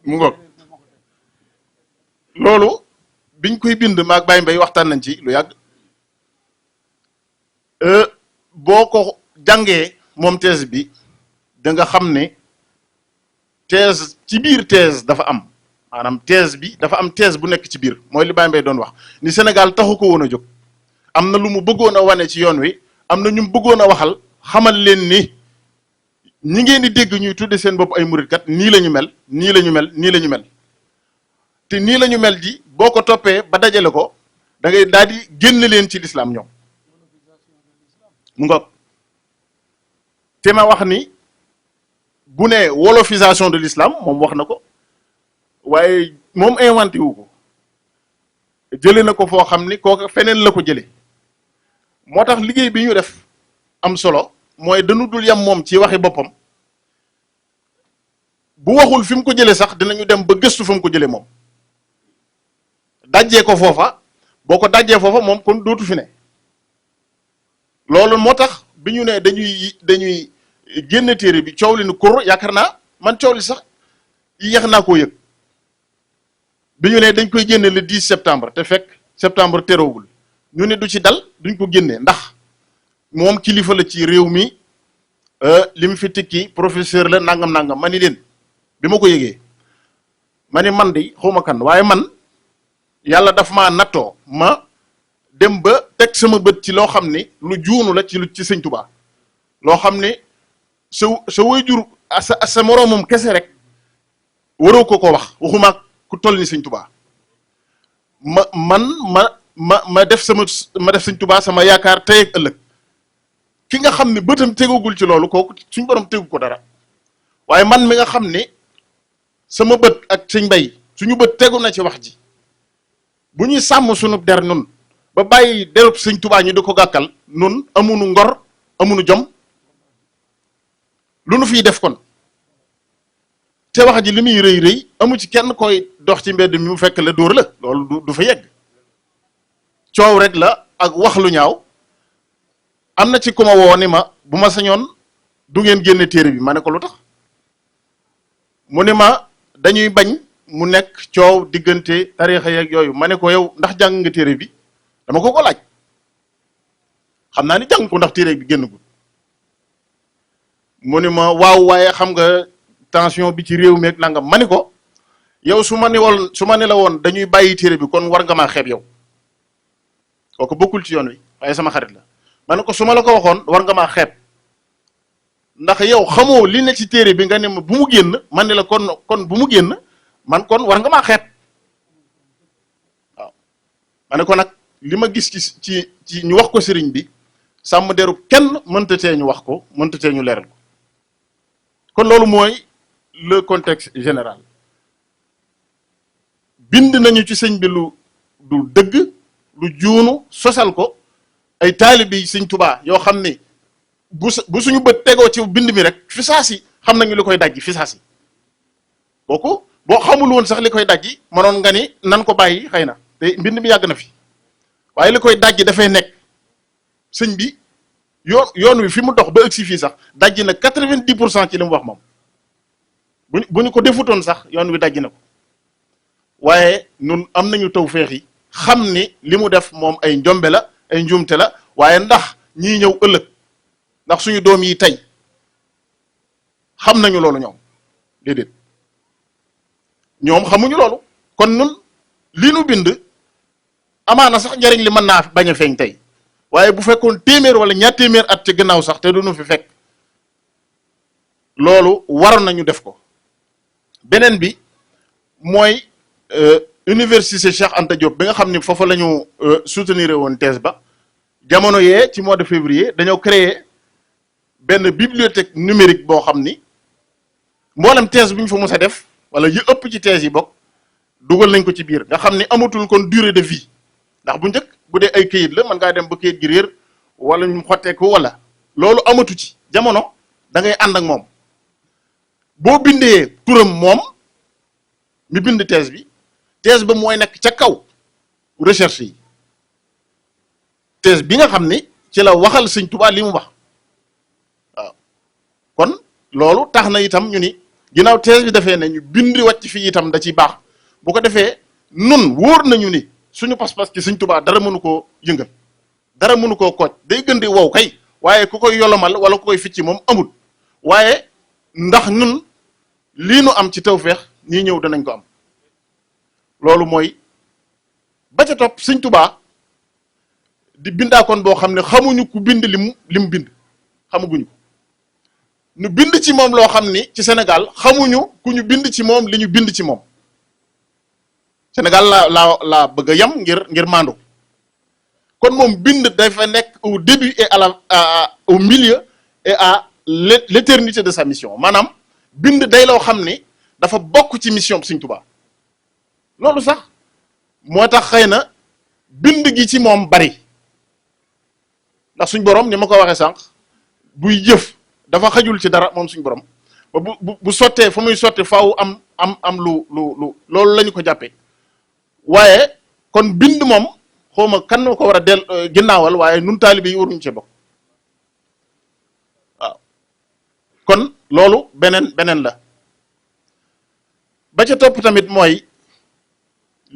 mu ngoog loolu biñ koy bind maag Baye Mbaye waxtaan nañ ci lu yàgg boo ko jàngee moom thèse bi da nga xam ne thèse ci biir thèse dafa am maanaam thèse bi dafa am thèse bu nekk ci biir mooy li Baye Mbaye doon wax ni Sénégal taxu ko woon a jóg am na lu mu bëggoon a wane ci yoon wi am na ñu mu bëggoon a waxal xamal leen ni ñi ngeen di dégg ñuy tudde seen bopp ay muritkat nii la ñu mel nii la ñu mel nii la ñu mel te nii la ñu mel di boo ko toppee ba dajale ko da ngay daal di génn leen ci lislaam ñoom mu ngoog te ma wax ni bu ne wolofisation de l'islam moom wax na ko waaye moom inventé wu ko jële na ko foo xam ni kooku feneen la ko jële moo tax liggéey bi ñu def am solo mooy dañu dul yam moom ci waxi boppam bu waxul fi mu ko jële sax dinañu dem ba gëstu fa mu ko jële moom dajjee ko foofa boo ko dajjee foofa moom kon dootu fi ne loolu moo tax bi ñu ne dañuy génn téere bi coow li ni kur yaakaar naa man coow li sax yéex naa koo yëg bi ñu ne dañ koy génne le 10 septembre te fekk septembre teroowul ñu ne du ci dal duñ ko génne ndax moom kilifa la ci réew mi li mu fi tikki professeur la nangam ma ni leen bi ma ko yëgee ma ni man di xawma kan waaye man yàlla daf maa nattoo ma dem ba teg sama bët ci loo xam ni lu juunu la ci sëñ Tuubaa loo xam ne sa waajur sa moroomam kese rek waroo ko wax waxuma ku toll ni sëñ Tuubaa ma def sëñ Tuubaa sama yaakaar tey ak ëllëg ki nga xam ne bëtam tegagul ci loolu kooku suñ borom tegu ko dara waaye man mi nga xam ne sama bët ak sëñ Mbay suñu bët tegu na ci wax ji bu ñuy sàmm sunu der nun ba bàyyi derub sëñ Tuubaa ñu di ko gàkkal nun amunu ngor amunu jom lu nu fiy def kon te wax ji li muy rëy amu ci kenn koy dox ci mbedd mi mu fekk la dóor la loolu du fa yegg coow rek la ak wax lu ñaaw am na ci ku ma woo ni ma bu ma sañoon du ngeen génne téere bi ma ne ko lu tax mu ne ma dañuy bañ mu nekk coow diggante tariixa yeeg yooyu ma ne ko yow ndax jàng nga téere bi dama ko laaj xam naa ni jàng ko ndax téere bi génn gul mu ne ma waaw waaye xam nga tension bi ci réew mi ak nangam ma ni ko yow su ma ne la woon dañuy bàyyi téere bi kon war nga maa xeeb yow kooku bokkul ci yoon wi waaye sama xarit la ma ne ko su ma la ko waxoon war nga maa xeeb ndax yow xamoo li ne ci téere bi nga ne ma bu mu génn man ne la kon bu mu génn man kon war nga maa xeeb waaw ma ne ko nag li ma gis ci ñu wax ko sëriñ bi sàmm deru kenn mënta tee ñu wax ko mënta tee ñu leeral ko kon loolu mooy le contexte général bind nañu ci sëñ bi lu du dëgg lu juunu sosal ko ay taalibi sëñ Tuubaa yoo xam ne bu suñu bët tegoo ci bind mi rek fi saasi xam nañu li koy dajji fi saasi kooku boo xamul woon sax li koy dajji mënoon nga ni nan ko bàyyi xëy na te mbind mi yàgg na fi waaye li koy dajji dafay nekk sëñ bi yoon wi fi mu dox ba ëgsi fii sax dajji na 90% ci li mu wax moom bu ñu ko defutoon sax yoon wi dajji na ko waaye nun am nañu tawfeex yi xam ni li mu def moom ay njombe la ay njuumte la waaye ndax ñii ñëw ëllëg ndax suñu doom yi tey xam nañu loolu ñoom déedéet ñoom xamuñu loolu kon nun li nu bind amaana sax njariñ li mën naa bañ a feeñ tey waaye bu fekkoon téeméer wala ñaar téeméer at ci gannaaw sax te duñu fi fekk loolu waroon nañu def ko beneen bi mooy université Cheikh Anta Diop bi nga xam ni foofu la ñu soutenir woon thèse ba jamono yee ci mois de février dañoo créer benn bibliothèque numérique boo xam ni mboolem thèse bu ñu fa mos a def wala yu ëpp ci thèse yi bokk dugal nañ ko ci biir nga xam ni amatul kon durée de vie ndax bu njëkk bu dee ay këyit la mën ngaa dem ba këyit gi réer wala ñu xotteeku wala loolu amatu ci jamono da ngay ànd ak moom boo bindee turam moom mi bind thèse bi thèse ba mooy nekk ca kaw recherche yi thèse bi nga xam ni ci la waxal sëñ Tuubaa li mu wax waaw kon loolu tax na itam ñu ni ginnaaw thèse bi defee ne ñu bindi wàcc fii itam da ciy baax bu ko defee nun wóor nañu ni suñu pas-pas ci sëñ Tuubaa dara mënu koo yëngal dara mënu koo kooj day gën di wow kay waaye ku koy yolomal wala ku koy ficci moom amul waaye ndax ñun lii nu am ci tawfeex ñii ñëw danañ ko am loolu mooy ba ca topp sëñ Tuubaa di bindaakoon boo xam ne xamuñu ku bind lim bind xamaguñu ko ñu bind ci moom loo xam ni ci Sénégal xamuñu ku ñu bind ci moom li ñu bind ci moom Sénégal laa bëgg a yem ngir maandu kon moom bind dafa nekk au début et au milieu et à l'éternité de sa mission maanaam bind day loo xam ni dafa bokk ci mission Sëñ Tuubaa loolu sax moo tax xëy na bind gi ci moom bari ndax suñ borom ni ma ko waxee sànq buy jëf dafa xajul ci dara moom suñ borom ba bu sottee fa muy sottee faaw am lu loolu la ñu ko jàppee waaye kon bind moom xawma kan noo ko war a ginnaawal waaye nun taalibe yi waruñu ci bokk waaw kon loolu beneen la ba ca topp tamit mooy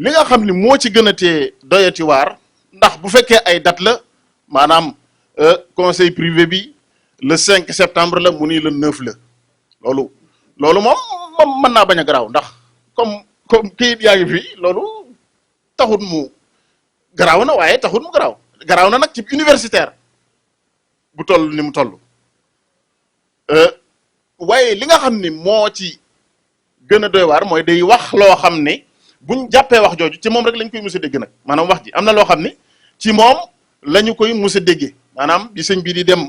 li nga xam ni moo ci gën a tee doyati waar ndax bu fekkee ay date la maanaam conseil privé bi le 5 septembre la mu ni le 9 la loolu moom mën naa bañ a garaaw ndax comme kayit yaa ngi fi loolu taxut mu garaaw na waaye taxut mu garaaw na nag ci universitaire bu toll ni mu toll waaye li nga xam ni moo ci gën a doy waar mooy day wax loo xam ne buñ jàppee wax jooju ci moom rek lañ koy mus a dégg nag maanaam wax ji am na loo xam ni ci moom lañu koy mus a déggee maanaam bi sëñ bi di dem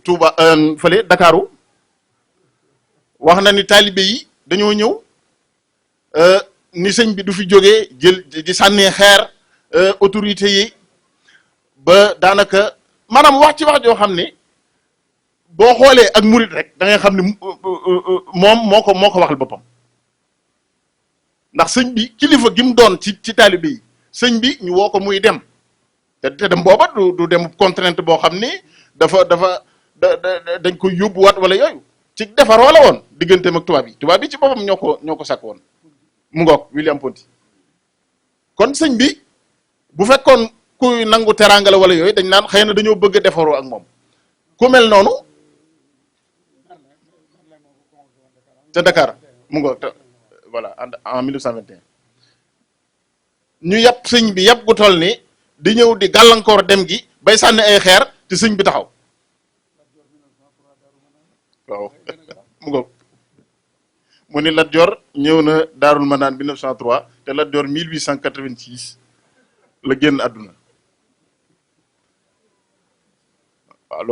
Touba fële Dakaru wax na ni taalibe yi dañoo ñëw ni sëñ bi du fi jógee jël di sànnee xeer autorité yi ba daanaka maanaam wax ci wax joo xam ne boo xoolee ak murit rek da ngay xam ne moom moo ko waxal boppam ndax sëñ bi kilifa gi mu doon ci taalibe yi sëñ bi ñu woo ko muy dem te dem booba du dem contrainte boo xam ni dañ ko yóbbuwaat wala yooyu ci defar wala woon digganteem ak tubaab yi ci boppam ñoo ko sàkk woon mu ngoog William Ponty kon sëñ bi bu fekkoon kuy nangu teraanga la wala yooyu dañ naan xëy na dañoo bëgg a defaroo ak moom ku mel noonu te Dakar mu ngoog voilà en 1921 ñu yàpp sëñ bi yàpp gu toll ni di ñëw di gàllankoor dem gi bay sànni ay xeer te sëñ bi taxaw waaw mu ngoog mu ni Lat Joor ñëw na Daarul Manaan 1903 te Lat Joor 1886 la génn àdduna waaw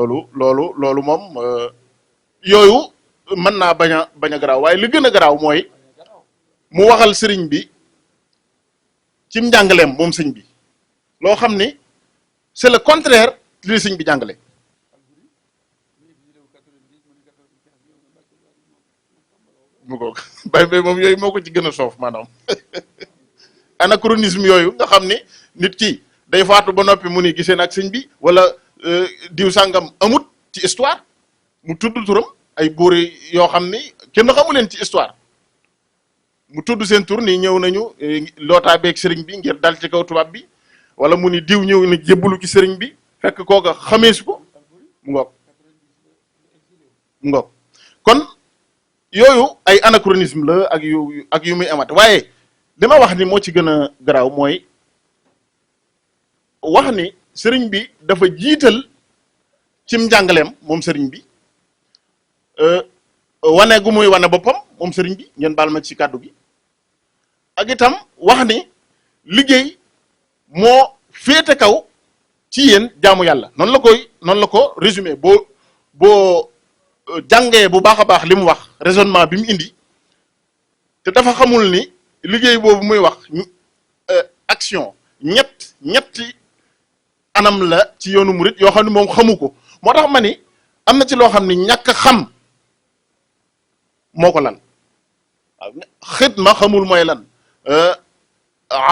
loolu moom yooyu mën naa bañ a garaaw waaye li gën a garaaw mooy mu waxal sëriñ bi ci njàngaleem moom sëñ bi loo xam ni c'est le contraire li sëñ bi jàngale mu ko bay moom yooyu moo ko ci gën a soof maanaam anachronisme yooyu nga xam ni nit ki day faatu ba noppi mu ni gisee na ak sëñ bi wala diw sàngam amut ci histoire mu tudd turam ay buur yoo xam ni kenn xamu leen ci histoire mu tudd seen tur ni ñëw nañu lootaa beeg sëriñ bi ngir dal ci kaw tubaab bi wala mu ni diw ñëw na jébbalu ci sëriñ bi fekk kooka xameesu ko mu ngoog mu ngoog kon yooyu ay anachronisme la ak yu muy amat waaye li ma wax ni moo ci gën a garaaw mooy wax ni sëriñ bi dafa jiital cim njàngaleem moom sëriñ bi wane gu muy wane boppam moom sëriñ bi ngeen baal ma ci kàddu gi ak itam wax ni liggéey moo féete kaw ci yéen jaamu yàlla noonu la ko résumé boo jàngee bu baax a baax li mu wax raisonnement bi mu indi te dafa xamul ni liggéey boobu muy wax action ñetti anam la ci yoonu murit yoo xam ne moom xamu ko moo tax ma ni am na ci loo xam ni ñàkk xam moo ko lan waaw xidma xamul mooy lan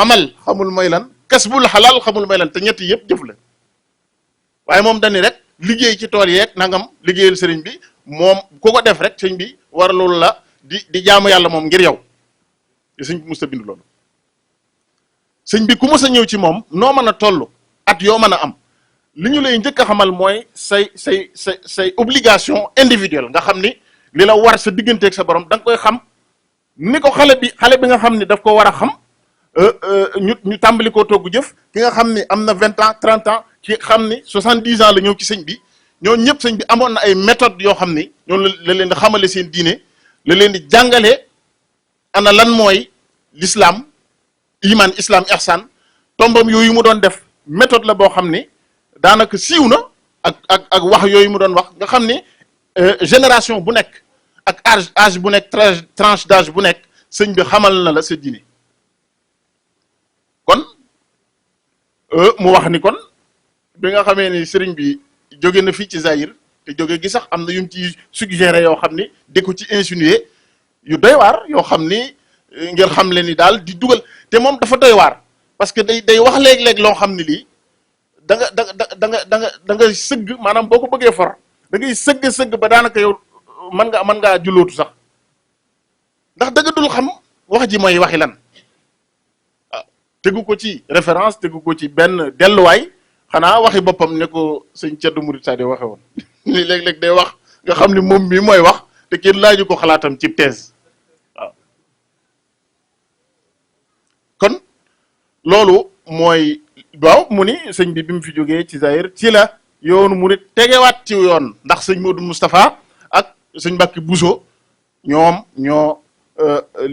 amal xamul mooy lan kasbul xalaal xamul mooy lan te ñetti yëpp jëf la waaye moom dañu rek liggéey ci tool yeeg nangam liggéeyal sëriñ bi moom ku ko def rek sëñ bi war loolu la di jaamu yàlla moom ngir yow te sëñ bi mës a bind loolu sëñ bi ku mës a ñëw ci moom noo mën a toll at yoo mën a am li ñu lay njëkk a xamal mooy say obligation individuelle nga xam ni li la war sa digganteeg sa borom da nga koy xam ni ko xale bi nga xam ni daf ko war a xam ñu tàmbali koo togg jëf ki nga xam ni am na 20 ans 30 ans ki xam ni 70 ans la ñëw ci sëñ bi ñoo ñëpp sëñ bi amoon na ay méthodes yoo xam ni ñoom la leen di xamale seen diine la leen di jàngale ana lan mooy l'islam iman islam ihsan tombam yooyu mu doon def méthode la boo xam ni daanaka siiw na ak wax yooyu mu doon wax nga xam ni génération bu nekk ak âge bu nekk tranche d'âge bu nekk sëñ bi xamal na la sa diine kon mu wax ni kon bi nga xamee ni sëriñ bi jóge na fii ci Zaïre te jóge gi sax am na yum ci suggéré yoo xam ni di ko ci insinuer yu doy waar yoo xam ni ngir xam leen ni daal di dugal te moom dafa doy waar parce que day wax léeg-léeg loo xam ne lii da nga sëgg maanaam boo ko bëggee for da ngay sëgg ba daanaka yow mën ngaa jullootu sax ndax dëgg dul xam wax ji mooy waxi lan waaw tegu ko ci référence tegu ko ci benn delluwaay xanaa waxi boppam ne ko sëñ Ceddu Murid Sadio waxe woon li léeg-léeg day wax nga xam ni moom mi mooy wax te kenn laaju ko xalaatam ci thèse waaw kon loolu mooy waaw mu ni sëñ bi mu fi jógee ci Zaïre ci la yoonu murid tegewaat ci yoon ndax sëñ Modou Moustapha ak sëñ Mbàkke Bousso ñoom ñoo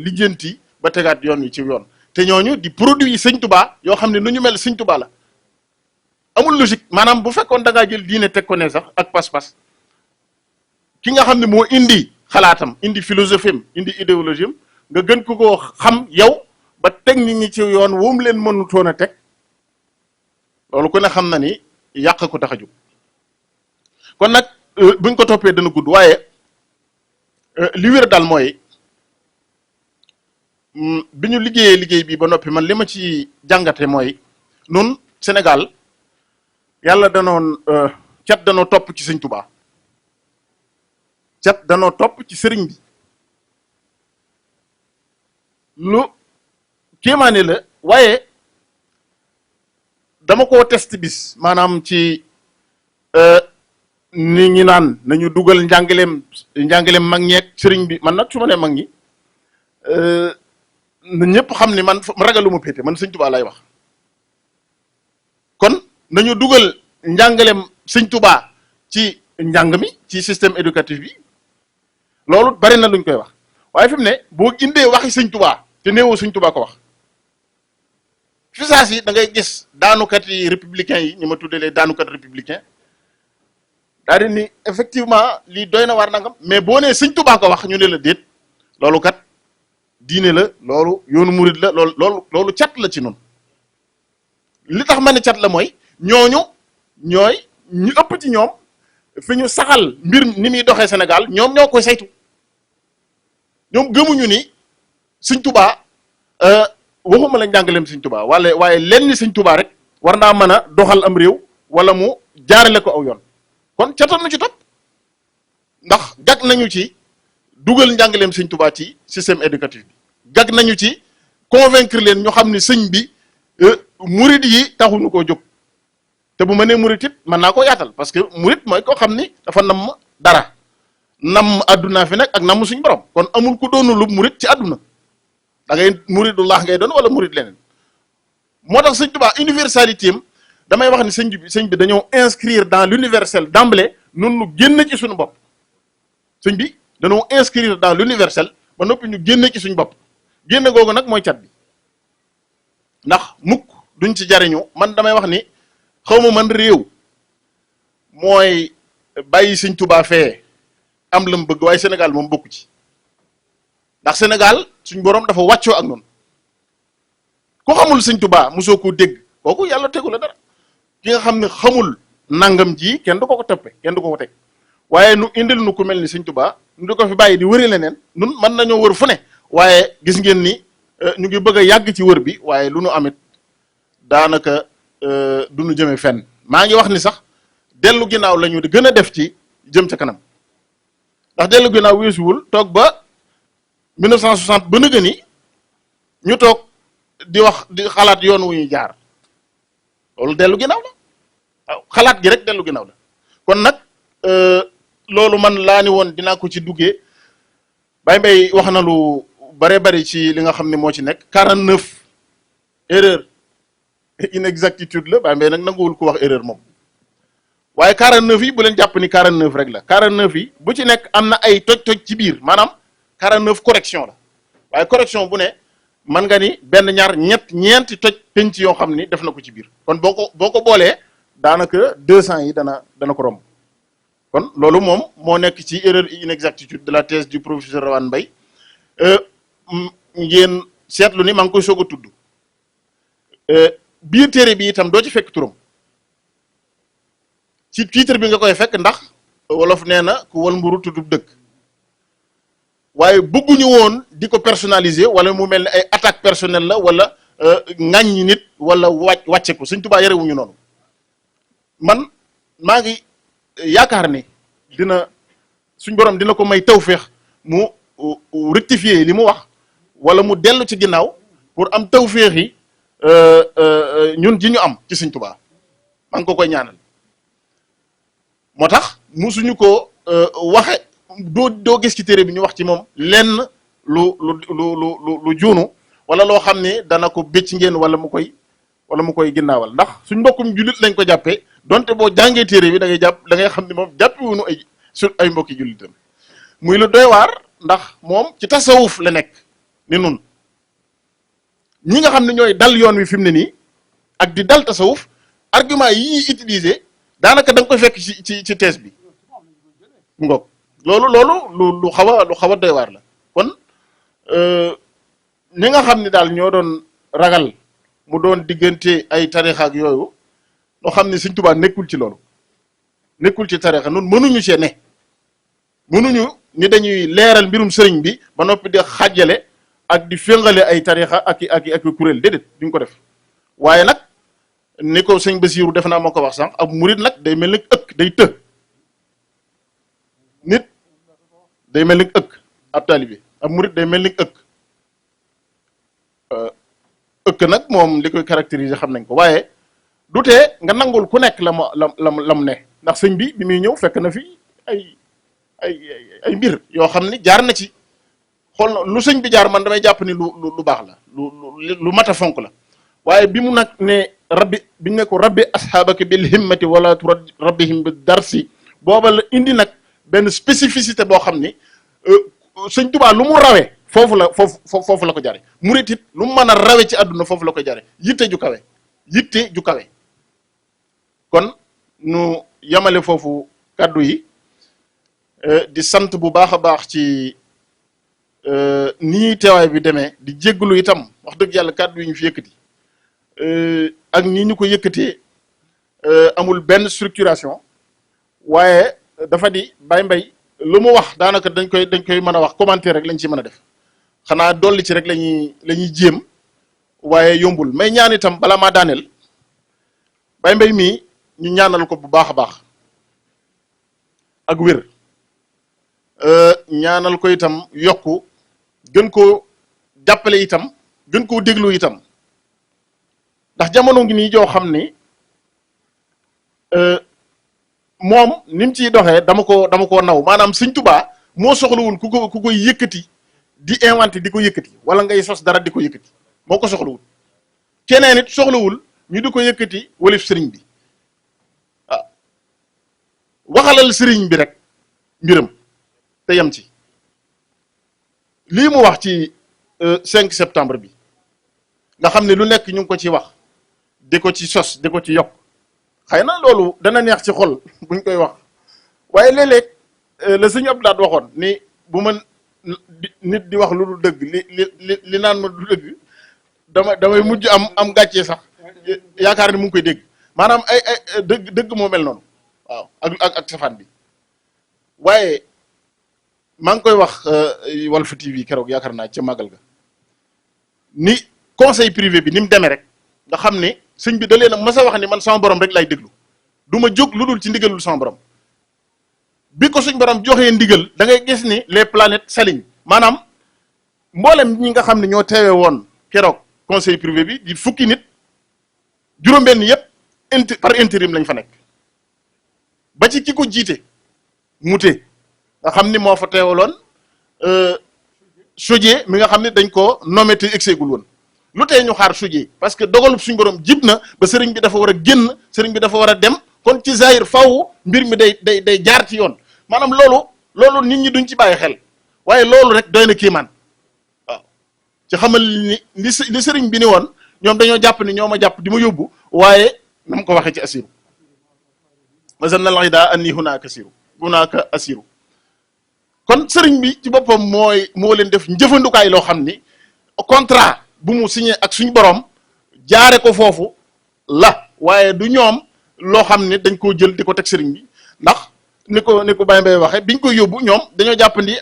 lijjanti ba tegaat yoon wi ci yoon te ñooñu di produit yi sëñ Touba yoo xam ne nu ñu mel sëñ Touba la amul logique maanaam bu fekkoon da ngaa jël diine teg ko ne sax ak pas-pas ki nga xam ne moo indi xalaatam indi philosophie am indi idéologie am nga gën ko koo xam yow ba teg nit ñi ci yoon woom leen mënutoon a teg loolu ku ne xam na ni yàq ko tax a jóg kon nag buñ ko toppee dana gudd waaye li wér daal mooy bi ñu liggéeyee liggéey bi ba noppi man li ma ci jàngate mooy nun Sénégal yàlla danoon cat danoo topp ci sëñ Touba cat danoo topp ci sëriñ bi lu kéemaane la waaye dama koo test bis maanaam ci ni ñi naan nañu dugal njàngaleem mag ñeeg sëriñ bi man nag su ma nee mag ñi na ñëpp xam ni man ragaluma péete man sëñ Touba lay wax kon nañu dugal njàngaleem sëñ Touba ci njàng mi ci système éducatif bi loolu bari na luñ koy wax waaye fi mu ne boo indee waxi sëñ Touba te néewoo sëñ Touba ko wax fi saa si da ngay gis daanukat yi républicain yi ñu ma tuddalee daanukat républicain daal di ni effectivement lii doy na war nangam mais boo nee sëñ Touba ko wax ñu ne la déet loolu kat diine la loolu yoonu murid la loolu cat la ci noonu li tax ma ne cat la mooy ñooñu ñooy ñu ëpp ci ñoom fi ñu saxal mbir ni muy doxee Sénégal ñoom ñoo koy saytu ñoom gëmuñu ni sëñ Touba waxuma la njàngaleem sëñ Touba waaye lenn ni sëñ Touba rek war naa mën a doxal am réew wala mu jaarale ko aw yoon kon ca tam nu ci topp ndax gag nañu ci dugal njàngaleem sëñ Tuubaa ci système éducatif bi gag nañu ci convaincre leen ñu xam ne sëñ bi murid yi taxuñu koo jóg te bu ma nee murid it mën naa koo yaatal parce que murid mooy koo xam ni dafa namm dara namm àdduna fi nag ak namm suñ borom kon amul ku doonu lu murid ci àdduna da ngay muridullah ngay doon wala murid leneen moo tax sëñ Tuubaa universalité am damay wax ni sëñ bi dañoo inscrire dans l'universel d'emblée nun nu génn ci suñu bopp sëñ bi dañoo inscrire dans l'universel ba noppi ñu génn ci suñu bopp génn googu nag mooy cat bi ndax mukk duñ ci jariñu man damay wax ni xawma man réew mooy bàyyi sëñ Tuubaa fee am la mu bëgg waaye Sénégal moom bokku ci ndax Sénégal suñ boroom dafa wàccoo ak noonu ku xamul sëñ Tuubaa mosoo koo dégg kooku yàlla tegu la dara ki nga xam ne xamul nangam ji kenn du ko toppe kenn du ko teg waaye nu indil nu ku mel ni sëñ Tuubaa nu di ko fi bàyyi di wëri leneen nun mën nañoo wër fu ne waaye gis ngeen ni ñu ngi bëgg a yàgg ci wër bi waaye lu nu amit daanaka du nu jëme fenn maa ngi wax ni sax dellu ginnaaw la ñu di gën a def ci jëm ca kanam ndax dellu ginnaaw weesuwul toog ba 1960 ba nëgë ni ñu toog di wax di xalaat yoon wu ñuy jaar loolu dellu ginnaaw la waaw xalaat gi rek dellu ginnaaw la kon nag loolu man laa ni woon dinaa ko ci duggee Baye Mbaye wax na lu bare bari ci li nga xam ne moo ci nekk 49 erreur inexactitude la Baye Mbaye nag nanguwul ko wax erreur moom waaye 49 yi bu leen jàpp ni 49 rek la 49 yi bu ci nekk am na ay toj-toj ci biir maanaam 49 correction la waaye correction bu ne man nga ni benn ñaar ñeenti toj penc yoo xam ni def na ko ci biir kon boo ko boolee daanaka 200 yi dana ko romb kon loolu moom moo nekk ci erreur inexactitude de la thèse du professeur Rawane Mbaye ngeen seetlu ni maa ngi koy soog a tudd biir téere bi itam doo ci fekk turam ci titre bi nga koy fekk ndax wolof nee na ku wal mburu tuddub dëkk waaye bëgguñu woon di ko personnaliser wala mu mel ni ay attaque personnelle la wala ŋàññi nit wala wàcce ko Sëñ Tuubaa yarewuñu noonu man maa ngi yaakaar ni suñ borom dina ko may tawféex mu rectifier li mu wax wala mu dellu ci ginnaaw pour am tawféex yi ñun ji ñu am ci Sëñ Tuubaa maa ngi ko koy ñaanal moo tax musuñu ko waxe doo gis ci téere bi ñu wax ci moom lenn lu juunu wala loo xam ne dana ko bécc ngeen wala mu koy ginnaawal ndax suñ mbokkum jullit lañ ko jàppee donte boo jàngee téere bi da ngay xam ne moom jàppiwunu ay mbokki jullitam muy lu doy waar ndax moom ci tasawuf la nekk ni nun ñi nga xam ne ñooy dal yoon wi fi mu ne nii ak di dal tasawuf argument yi ñuy utiliser daanaka da nga koy fekk ci thèse bi mu ngoog loolu lu xaw a doy waar la kon ñi nga xam ne daal ñoo doon ragal mu doon diggante ay tarixa ak yooyu loo xam ne Sëñ Tuubaa nekkul ci loolu nekkul ci tarixa nun mënuñu see ne mënuñu ni dañuy leeral mbirum sëriñ bi ba noppi di xàjjale ak di féngale ay tarixa ak kuréel déedéet duñ ko def waaye nag ni ko sëñ Basiiru def naa moo ko wax sànq ab murit nag day mel ni ëkk day të nit day mel ni ëkk ab taalibe ab murit day mel ni ëkk nag moom li koy caractériser xam nañ ko waaye du tee nga nangul ku nekk la mu ne ndax sëñ bi muy ñëw fekk na fi ay mbir yoo xam ni jaar na ci xool na lu sëñ bi jaar man damay jàpp ni lu baax la lu mat a fonk la waaye bi mu nag ne bi ñu ne ko rabbi asxaabaka bil himmati wala rabbihim bi darsi booba la indi nag benn spécificité boo xam ni Sëñ Tuubaa lu mu rawee foofu la ko jare murit it lu mu mën a rawe ci àdduna foofu la ko jare yitte ju kawe kon nu yamale foofu kàddu yi di sant bu baax a baax ci nii teewaay bi demee di jégglu itam wax dëgg yàlla kàddu yi ñu fi yëkkati ak nii ñu ko yëkkatee amul benn structuration waaye dafa di Baye Mbaye lu mu wax daanaka dañ koy mën a wax commentaire rek lañ ci mën a def xanaa dolli ci rek la ñuy jéem waaye yombul may ñaan itam bala maa daaneel Baye Mbaye mii ñu ñaanal ko bu baax a baax ak wér ñaanal ko itam yokku gën koo jàppale itam gën koo déglu itam ndax jamono ngi nii joo xam ni moom ni mu ciy doxee dama koo naw maanaam Sëñ Tuubaa moo soxlawul ku koy yëkkati di inventé di ko yëkkati wala ngay sos dara di ko yëkkati moo ko soxlawul keneen it soxlawul ñu di ko yëkkati walif sëriñ bi waaw waxalal sëriñ bi rek mbiram te yem ci lii mu wax ci 5 septembre bi nga xam ne lu nekk ñu ngi ko ci wax di ko ci sos di ko ci yokk xëy na loolu dana neex ci xol buñ koy wax waaye léeg-léeg la sëñ Abdou Lahad waxoon ni bu ma nit di wax lu dul dëgg li naan ma du dëgg damay mujj am gàccee sax yaakaar ni mu ngi koy dégg maanaam ay dëgg moo mel noonu waaw ak safaan bi waaye maa ngi koy wax Walf TV keroog yaakaar naa ca màggal ga ni conseil privé bi ni mu demee rek nga xam ne sëñ bi da leen a mas a wax ni man sama borom rek lay déglu du ma jóg lu dul ci ndigalul sama borom bi ko suñ borom joxee ndigal da ngay gis ni les planètes s'alignent maanaam mboolem ñi nga xam ne ñoo teewe woon keroog conseil privé bi di fukki nit juróom-benn yëpp par intérim lañ fa nekk ba ci ki ko jiite mute nga xam ni moo fa teewaloon Chaudié mi nga xam ne dañ ko nommé te exeegul woon lu tee ñu xaar Chaudié parce que dogalub suñ borom jib na ba sëriñ bi dafa war a génn sëriñ bi dafa war a dem kon ci zahir faw mbir mi day jaar ci yoon maanaam loolu nit ñi duñ ci bàyyi xel waaye loolu rek doy na kiimaan waaw ci xamal ni li sëriñ bi ni woon ñoom dañoo jàpp ni ñoo ma jàpp di ma yóbbu waaye na ma ko waxee ci asiru wasanna al-ida anni hunaka asiru kon sëriñ bi ci boppam moo leen def njëfandukaay loo xam ni contrat bu mu signé ak suñ borom jaare ko foofu la waaye du ñoom loo xam ne dañ koo jël di ko teg sëriñ bi ndax ni ko Baye Mbaye waxee biñ koy yóbbu ñoom dañoo jàppandi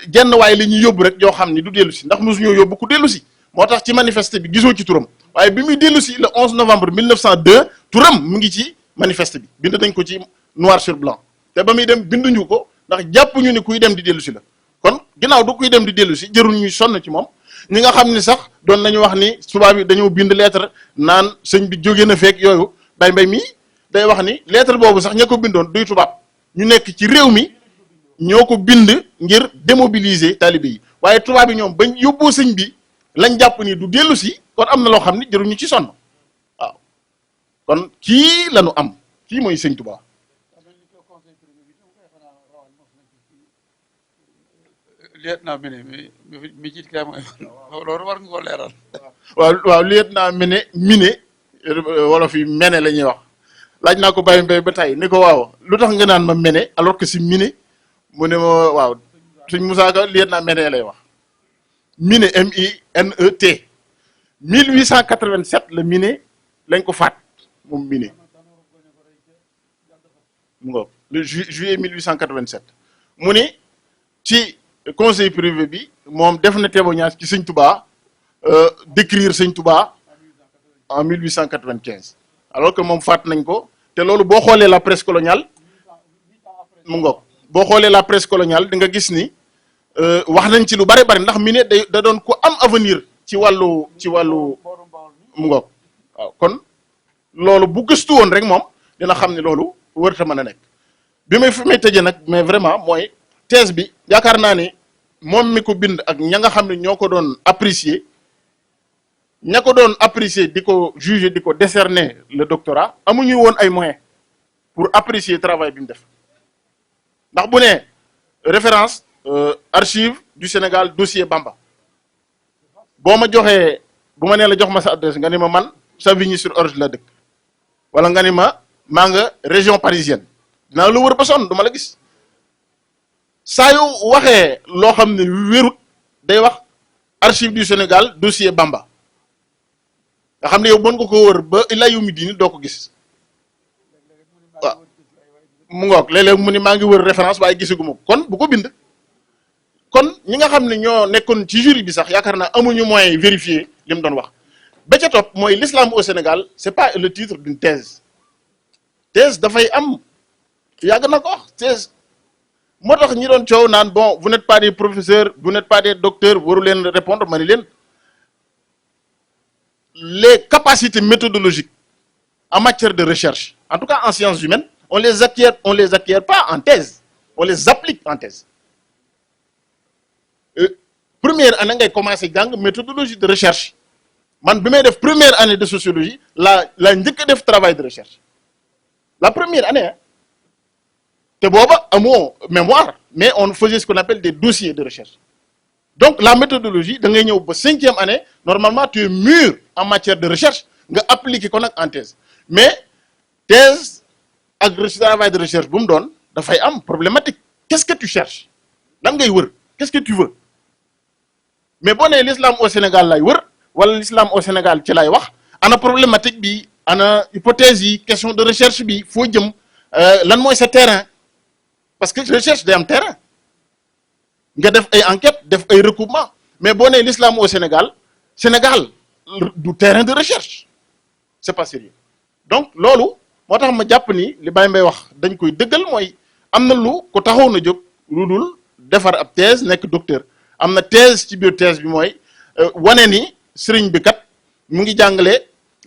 genn waaye li ñuy yóbbu rek yoo xam ni du dellu si ndax mosuñoo yóbbu ku dellu si moo tax ci manifeste bi gisoo ci turam waaye bi muy dellu si le 11 novembre 1902 turam mu ngi ci manifeste bi bind nañ ko ci noir sur blanc te ba muy dem binduñu ko ndax jàppuñu ni kuy dem di dellu si la kon ginnaaw du kuy dem di dellu si jërul ñuy sonn ci moom ñi nga xam ni sax doon nañu wax ni tubaab yi dañoo bind lettre naan sëñ bi jóge na feek yooyu Baye Mbaye mii day wax ni lettre boobu sax ña ko bindoon duy tubaab ñu nekk ci réew mi ñoo ko bind ngir démobiliser talibé yi waaye tubaab yi ñoom bañ yóbboo sëñ bi lañ jàpp ni du dellu si kon am na loo xam ni jërul ñu ci sonn waaw kon kii lañu am kii mooy sëñ Tuubaa liet naa mene mi jiit kay mooy loolu war nga ko leeral waaw liet naa mine wolof yi mene la ñuy wax laaj naa ko Baye Mbaye ba tey ni ko waaw lu tax nga naan ma mene alors que si mine mu ne ma waaw suñ Moussa Ka liet naa mene lay wax mine MINET 1887 la mine lañ ko faat moom mine mu ngo le juillet 1887 mu ni ci conseil privé bi moom def na témoignage ci sëñ Touba décrire sëñ Touba en 1895 alors que moom faat nañ ko te loolu boo xoolee la presse coloniale mu ngoog boo xoolee la presse coloniale di nga gis ni wax nañ ci lu bari bari ndax mi ne da doon ku am avenir ci wàllu mu ngoog waaw kon loolu bu gëstu woon rek moom dina xam ne loolu wërta mën a nekk bi may tëjee nag mais vraiment mooy thèse bi yaakaar naa ni moom mi ko bind ak ña nga xam ne ñoo ko doon apprécier ña ko doon apprécier di ko juger di ko décerner le doctorat amuñu woon ay moyens pour apprécier travail bi mu def ndax bu ne référence archive du Sénégal dossier Bamba boo ma joxee bu ma nee la jox ma sa adresse nga ni ma man Savigny-sur-Orge la dëkk wala nga ni ma maa nga région parisienne dinaa la wër ba sonn du ma la gis saa yu waxee loo xam ne wérut day wax archive du Sénégal dossier Bamba nga xam ne yow mën nga ko wër ba ila yu mi diini doo ko gis waaw mu ngoog léeg-léeg mu ni maa ngi wër référence waaye gisaguma ko kon bu ko bind kon ñi nga xam ne ñoo nekkoon ci jury bi sax yaakaar naa amuñu moyen vérifier li mu doon wax ba ca topp mooy l'islam au Sénégal c'est pas le titre d'une thèse thèse dafay am yàgg na ko wax thèse moo tax ñi doon coow naan bon vous n'êtes pas des professeurs vous n'êtes pas des docteurs waru leen répondre ma ni leen les capacités méthodologiques en matière de recherche en tout cas en sciences humaines on les acquiert pas en thèse on les applique en thèse première année ngay commencer jàng méthodologie de recherche man bi may def première année de sociologie la njëkk a def travail de recherche la première année te booba amoo mémoire mais on faisait ce qu'on appelle des dossiers de recherche donc la méthodologie da ngay ñëw ba 5e année normalement tu es mûr en matière de recherche nga appliquer ko nag en thèse mais thèse ak travail de recherche bu mu doon dafay am problématique qu'est-ce que tu cherches lan ngay wër qu'est-ce que tu veux mais boo nee l'islam au Sénégal lay wër wala l'islam au Sénégal ci lay wax ana problématique bi ana hypothèse yi question de recherche bi foo jëm lan mooy sa terrain parce que recherche day am terrain nga def ay enquête def ay recoupement mais boo nee l'islam au Sénégal du terrain de recherche c'est pas sérieux donc loolu moo tax ma jàpp ni li Baye Mbaye wax dañ koy dëggal mooy am na lu ko taxaw na jóg lu dul defar ab thèse nekk docteur am na thèse ci biir thèse bi mooy wane ni sëriñ bi kat mu ngi jàngale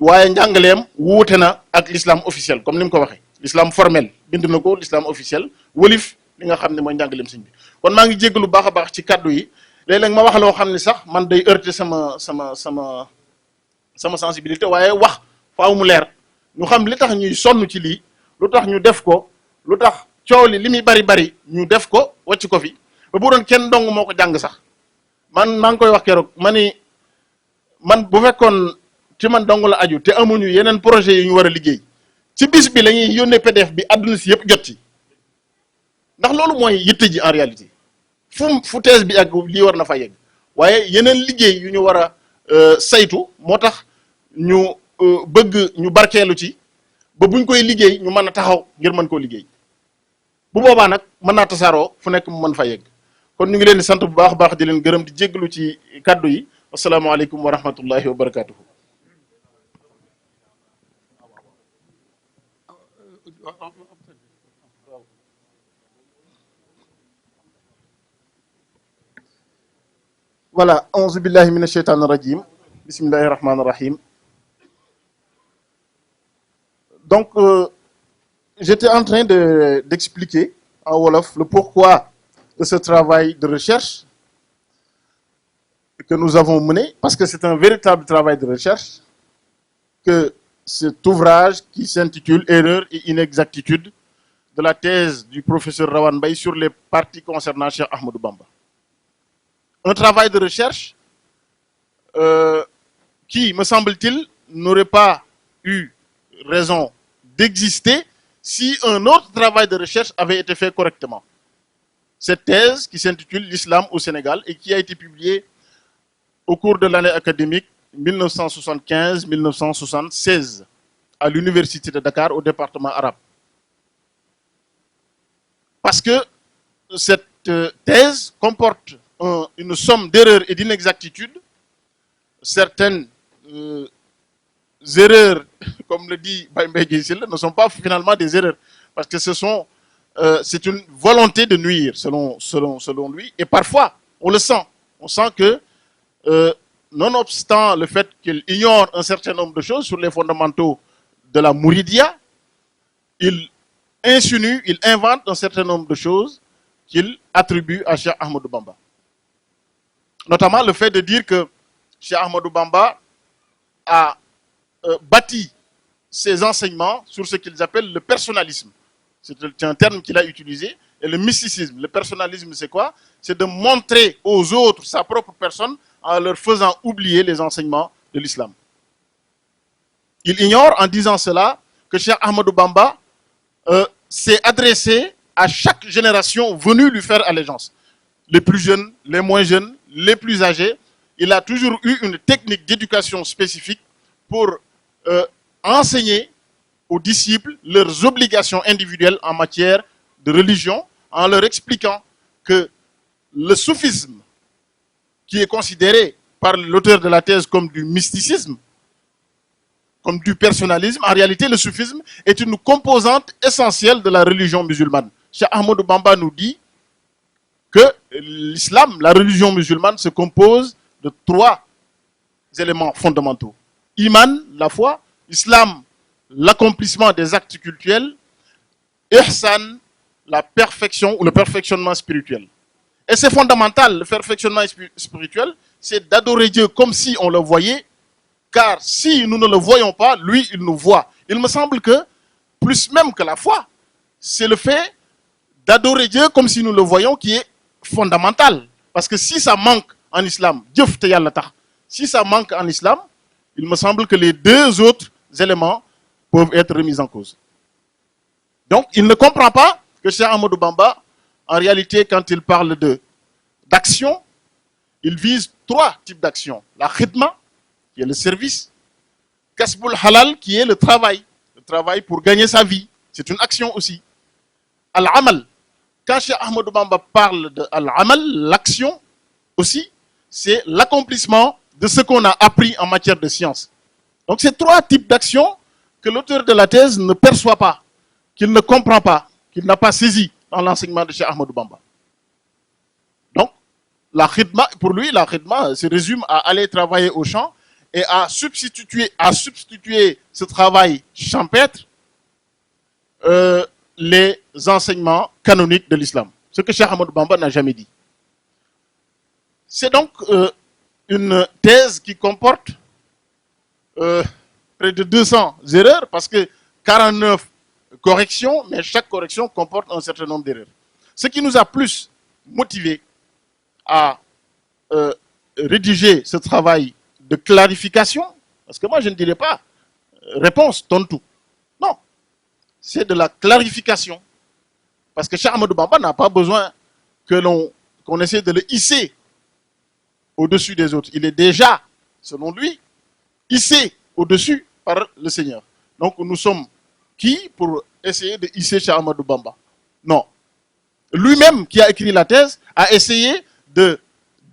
waaye njàngaleem wuute na ak l'islam officiel comme ni mu ko waxee l'islam formel bind na ko l'islam officiel wëlif li nga xam ne mooy njàngaleem sëriñ bi kon maa ngi jégg lu baax a baax ci kaddu yi léeg-léeg ma wax loo xam ne sax man day heurter sama sensibilité waaye wax faaw mu leer ñu xam li tax ñuy sonn ci lii lu tax ñu def ko lu tax coow li muy bari ñu def ko wàcc ko fi ba bu doon kenn dong moo ko jàng sax man maa ngi koy wax keroog ma ni man bu fekkoon ci man dong la aju te amuñu yeneen projet yu ñu war a liggéey ci bis bi la ñuy yónnee PDF bi àdduna si yëpp jot ci ndax loolu mooy yitte ji en réalité fu thèse bi ak lii war na fa yegg waaye yeneen liggéey yu ñu war a saytu moo tax ñu bëgg ñu barkeelu ci ba buñ koy liggéey ñu mën a taxaw ngir mën koo liggéey bu boobaa nag mën naa tasaaroo fu nekk mu mën fa yegg kon ñu ngi leen di sant bu baax a baax di leen gërëm di jéggalu ci kaddu yi asalaamaaleykum wa rahmatullahi wa barakatuhu. Voilà, auzu billahi minash shaitanir rajim. Bismillahir rahmanir rahim. Donc, j'étais en train d'expliquer en wolof le pourquoi de ce travail de recherche que nous avons mené, parce que c'est un véritable travail de recherche, que cet ouvrage qui s'intitule Erreurs et inexactitudes de la thèse du professeur Rawane Mbaye sur les parties concernant Cheikh Ahmadou Bamba. Un travail de recherche qui, me semble-t-il, n'aurait pas eu raison d'exister si un autre travail de recherche avait été fait correctement. Cette thèse qui s'intitule L'Islam au Sénégal et qui a été publiée au cours de l'année académique 1975-1976 à l'Université de Dakar au département arabe. Parce que cette thèse comporte une somme d'erreurs et d'inexactitudes, certaines erreurs, comme le dit Baye Mbaye Guèye Sylla, ne sont pas finalement des erreurs, parce que c'est une volonté de nuire, selon lui, et parfois, on le sent. On sent que, nonobstant le fait qu'il ignore un certain nombre de choses sur les fondamentaux de la Mouridia, il insinue, il invente un certain nombre de choses qu'il attribue à Cheikh Ahmadou Bamba. Notamment le fait de dire que Cheikh Ahmadou Bamba a bâti ses enseignements sur ce qu'ils appellent le personnalisme. C'est un terme qu'il a utilisé. Et le mysticisme, le personnalisme, c'est quoi? C'est de montrer aux autres sa propre personne en leur faisant oublier les enseignements de l'islam. Il ignore en disant cela que Cheikh Ahmadou Bamba s'est adressé à chaque génération venue lui faire allégeance. Les plus jeunes, les moins jeunes, les plus âgés. Il a toujours eu une technique d'éducation spécifique pour enseigner aux disciples leurs obligations individuelles en matière de religion, en leur expliquant que le soufisme, qui est considéré par l'auteur de la thèse comme du mysticisme, comme du personnalisme. En réalité, le soufisme est une composante essentielle de la religion musulmane. Cheikh Ahmadou Bamba nous dit que l'islam, la religion musulmane, se compose de 3 éléments fondamentaux. Iman, la foi. Islam, l'accomplissement des actes cultuels. Ihsan, la perfection ou le perfectionnement spirituel. Et c'est fondamental, le perfectionnement spirituel, c'est d'adorer Dieu comme si on le voyait, car si nous ne le voyons pas, lui, il nous voit. Il me semble que, plus même que la foi, c'est le fait d'adorer Dieu comme si nous le voyons qui est fondamental. Parce que si ça manque en islam, si ça manque en islam, il me semble que les 2 autres éléments peuvent être remis en cause. Donc, il ne comprend pas que Cheikh Ahmadou Bamba, en réalité, quand il parle d'action, il vise 3 types d'actions. La khidma, qui est le service. Kasbul halal, qui est le travail pour gagner sa vie. C'est une action aussi. Al-amal. Quand Cheikh Ahmadou Bamba parle de al-amal, l'action aussi, c'est l'accomplissement de ce qu'on a appris en matière de science. Donc, c'est 3 types d'actions que l'auteur de la thèse ne perçoit pas, qu'il ne comprend pas, qu'il n'a pas saisi dans l'enseignement de Cheikh Ahmadou Bamba. Donc, la khidma, pour lui, la khidma se résume à aller travailler au champ et à substituer ce travail champêtre les enseignements canoniques de l'islam. Ce que Cheikh Ahmadou Bamba n'a jamais dit. C'est donc une thèse qui comporte près de 200 erreurs, parce que 49 corrections, mais chaque correction comporte un certain nombre d'erreurs. Ce qui nous a plus motivé à rédiger ce travail de clarification, parce que moi je ne dirais pas réponse, donne tout. Non, c'est de la clarification. Parce que Cheikh Ahmadou Bamba n'a pas besoin qu'on essaie de le hisser au-dessus des autres. Il est déjà, selon lui, hissé au-dessus par le Seigneur. Donc nous sommes qui pour essayer de hisser Cheikh Ahmadou Bamba? Non. Lui-même qui a écrit la thèse a essayé de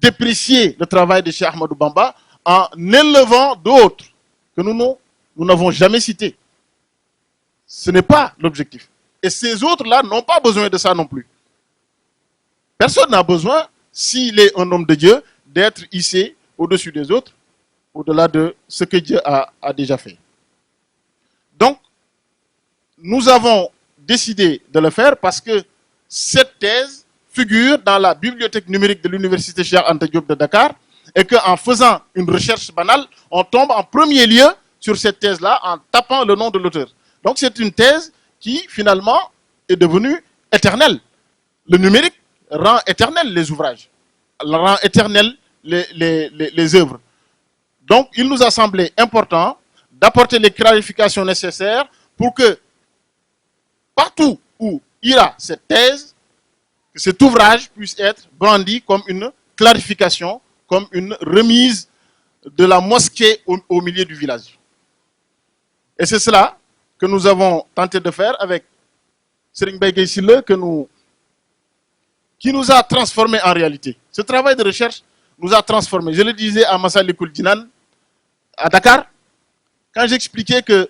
déprécier le travail de Cheikh Ahmadou Bamba en élevant d'autres que nous n'avons jamais cités. Ce n'est pas l'objectif. Et ces autres-là n'ont pas besoin de ça non plus. Personne n'a besoin, s'il est un homme de Dieu, d'être hissé au-dessus des autres, au-delà de ce que Dieu a déjà fait. Donc, nous avons décidé de le faire parce que cette thèse figure dans la bibliothèque numérique de l'Université Cheikh Anta Diop de Dakar et qu'en faisant une recherche banale, on tombe en premier lieu sur cette thèse-là en tapant le nom de l'auteur. Donc, c'est une thèse qui, finalement, est devenue éternelle. Le numérique rend éternel les ouvrages, rend éternel les œuvres. Donc, il nous a semblé important d'apporter les clarifications nécessaires pour que partout où ira cette thèse, que cet ouvrage puisse être brandi comme une clarification, comme une remise de la mosquée au milieu du village. Et c'est cela que nous avons tenté de faire avec Serigne Mbaye Gueye Sylla, qui nous a transformés en réalité. Ce travail de recherche nous a transformés. Je le disais à Massalikul Jinan, à Dakar, quand j'expliquais que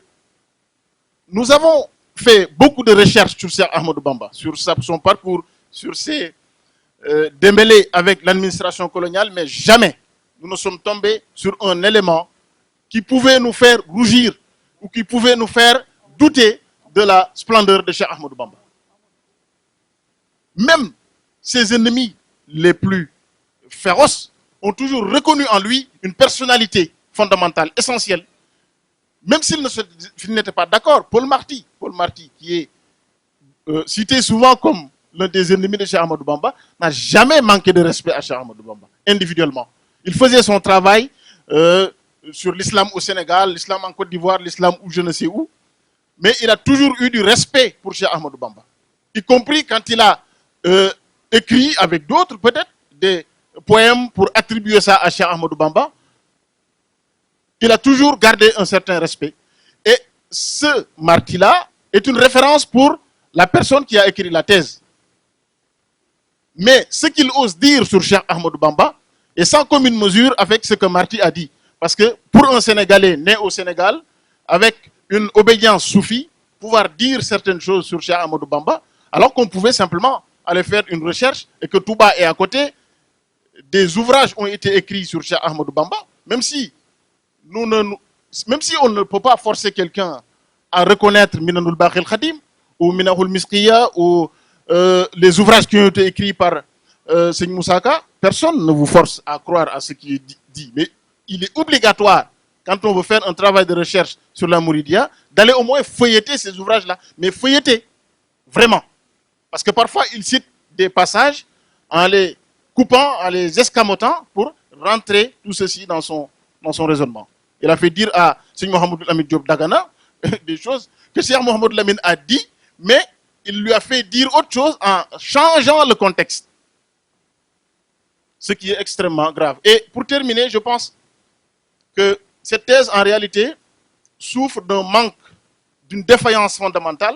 nous avons fait beaucoup de recherches sur Cheikh Ahmadou Bamba, sur son parcours, sur ses démêlés avec l'administration coloniale, mais jamais nous ne sommes tombés sur un élément qui pouvait nous faire rougir ou qui pouvait nous faire douter de la splendeur de Cheikh Ahmadou Bamba. Même ses ennemis les plus féroces ont toujours reconnu en lui une personnalité fondamentale, essentielle. Même s'ils n'étaient pas d'accord, Paul Marty, qui est cité souvent comme l'un des ennemis de Cheikh Ahmadou Bamba, n'a jamais manqué de respect à Cheikh Ahmadou Bamba, individuellement. Il faisait son travail sur l'islam au Sénégal, l'islam en Côte d'Ivoire, l'islam ou je ne sais où, mais il a toujours eu du respect pour Cheikh Ahmadou Bamba, y compris quand il a écrit avec d'autres peut-être des poèmes pour attribuer ça à Cheikh Ahmadou Bamba. Il a toujours gardé un certain respect. Et ce marty-là est une référence pour la personne qui a écrit la thèse. Mais ce qu'il ose dire sur Cheikh Ahmadou Bamba est sans commune mesure avec ce que Marty a dit. Parce que pour un Sénégalais né au Sénégal, avec une obédience soufie, pouvoir dire certaines choses sur Cheikh Ahmadou Bamba, alors qu'on pouvait simplement aller faire une recherche et que Touba est à côté, des ouvrages ont été écrits sur Cheikh Ahmadou Bamba, même si, même si on ne peut pas forcer quelqu'un à reconnaître Minanul Bakhil Khadim ou Minahul Miskiya ou les ouvrages qui ont été écrits par Seigne Moussaka, personne ne vous force à croire à ce qui est dit. Mais il est obligatoire, quand on veut faire un travail de recherche sur la Mouridia, d'aller au moins feuilleter ces ouvrages-là. Mais feuilleter, vraiment. Parce que parfois, il cite des passages en les coupant, en les escamotant pour rentrer tout ceci dans son raisonnement. Il a fait dire à Seigne Mohamed Lamine Diop Dagana des choses que Cheikh Mohamed Lamine a dit, mais il lui a fait dire autre chose en changeant le contexte. Ce qui est extrêmement grave. Et pour terminer, je pense que cette thèse, en réalité, souffre d'un manque, d'une défaillance fondamentale,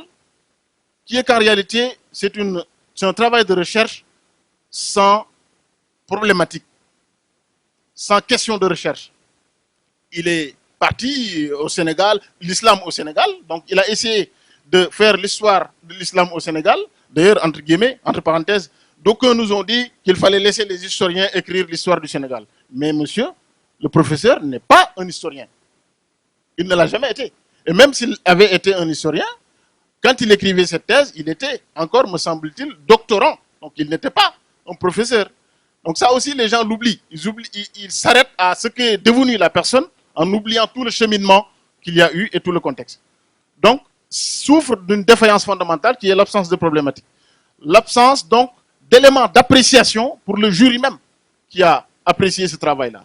qui est qu'en réalité, c'est un travail de recherche sans problématique, sans question de recherche. Il est parti au Sénégal, l'islam au Sénégal, donc il a essayé de faire l'histoire de l'islam au Sénégal. D'ailleurs, entre guillemets, entre parenthèses, d'aucuns nous ont dit qu'il fallait laisser les historiens écrire l'histoire du Sénégal. Mais monsieur, le professeur n'est pas un historien. Il ne l'a jamais été. Et même s'il avait été un historien, quand il écrivait cette thèse, il était encore, me semble-t-il, doctorant. Donc il n'était pas un professeur. Donc ça aussi, les gens l'oublient. Ils s'arrêtent à ce qu'est devenu la personne en oubliant tout le cheminement qu'il y a eu et tout le contexte. Donc, souffre d'une défaillance fondamentale qui est l'absence de problématique. L'absence, donc, d'éléments d'appréciation pour le jury même qui a apprécié ce travail-là.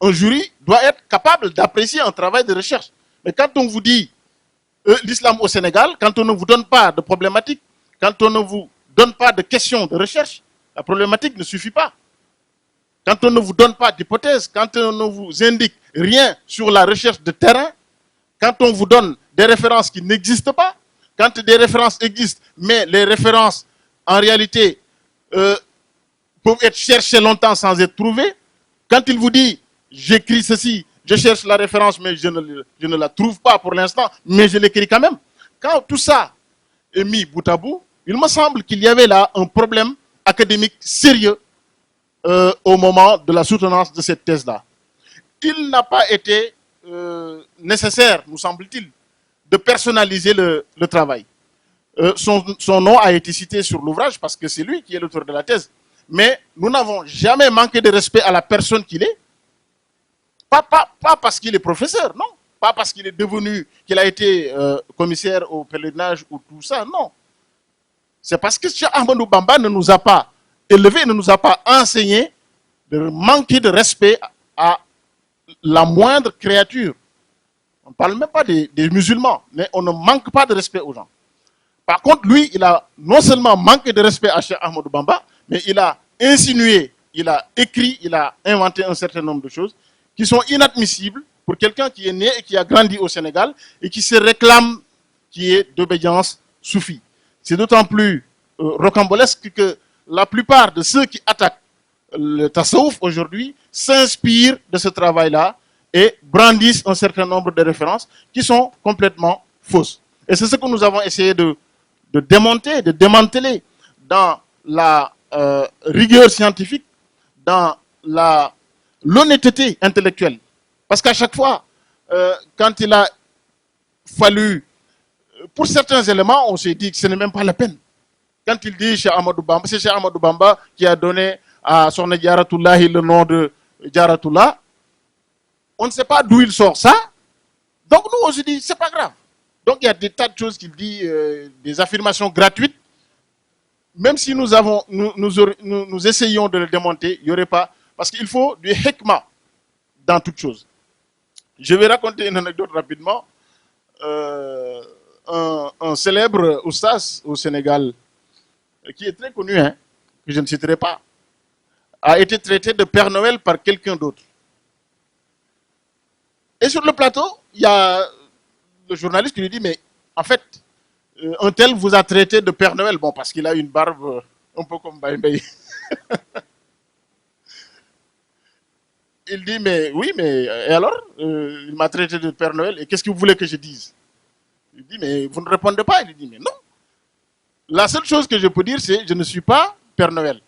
Un jury doit être capable d'apprécier un travail de recherche. Mais quand on vous dit l'islam au Sénégal, quand on ne vous donne pas de problématique, quand on ne vous donne pas de questions de recherche, la problématique ne suffit pas. Quand on ne vous donne pas d'hypothèse, quand on ne vous indique rien sur la recherche de terrain, quand on vous donne des références qui n'existent pas, quand des références existent, mais les références, en réalité, peuvent être cherchées longtemps sans être trouvées, quand il vous dit, j'écris ceci, je cherche la référence, mais je ne la trouve pas pour l'instant, mais je l'écris quand même. Quand tout ça est mis bout à bout, il me semble qu'il y avait là un problème académique sérieux au moment de la soutenance de cette thèse-là. Il n'a pas été nécessaire, nous semble-t-il, de personnaliser le travail. Son nom a été cité sur l'ouvrage parce que c'est lui qui est l'auteur de la thèse. Mais nous n'avons jamais manqué de respect à la personne qu'il est. Pas parce qu'il est professeur, non. Pas parce qu'il est devenu, qu'il a été commissaire au pèlerinage ou tout ça, non. C'est parce que Cheikh Ahmadou Bamba ne nous a pas élevés, ne nous a pas enseigné de manquer de respect à la moindre créature. On ne parle même pas des musulmans, mais on ne manque pas de respect aux gens. Par contre, lui, il a non seulement manqué de respect à Cheikh Ahmadou Bamba, mais il a insinué, il a écrit, il a inventé un certain nombre de choses qui sont inadmissibles pour quelqu'un qui est né et qui a grandi au Sénégal et qui se réclame qui est d'obédience soufie. C'est d'autant plus rocambolesque que la plupart de ceux qui attaquent le tasawuf aujourd'hui s'inspirent de ce travail-là et brandissent un certain nombre de références qui sont complètement fausses. Et c'est ce que nous avons essayé de démonter, de démanteler dans la rigueur scientifique, dans l'honnêteté intellectuelle. Parce qu'à chaque fois, quand il a fallu, pour certains éléments, on s'est dit que ce n'est même pas la peine. Quand il dit Cheikh Ahmadou Bamba, c'est Cheikh Ahmadou Bamba qui a donné à Sokhna Diaratullahi le nom de Diaratullah. On ne sait pas d'où il sort ça. Donc nous, on se dit, c'est pas grave. Donc il y a des tas de choses qu'il dit, des affirmations gratuites. Même si nous essayons de le démonter, il n'y aurait pas. Parce qu'il faut du hikma dans toute chose. Je vais raconter une anecdote rapidement. Un célèbre oustaz au Sénégal, qui est très connu, hein, que je ne citerai pas, a été traité de Père Noël par quelqu'un d'autre. Et sur le plateau, il y a le journaliste qui lui dit, mais en fait, un tel vous a traité de Père Noël, bon, parce qu'il a une barbe un peu comme Baye Mbaye. il dit, mais oui, mais et alors il m'a traité de Père Noël, et qu'est-ce que vous voulez que je dise? Il dit, mais vous ne répondez pas. Il dit, mais non. La seule chose que je peux dire, c'est je ne suis pas Père Noël.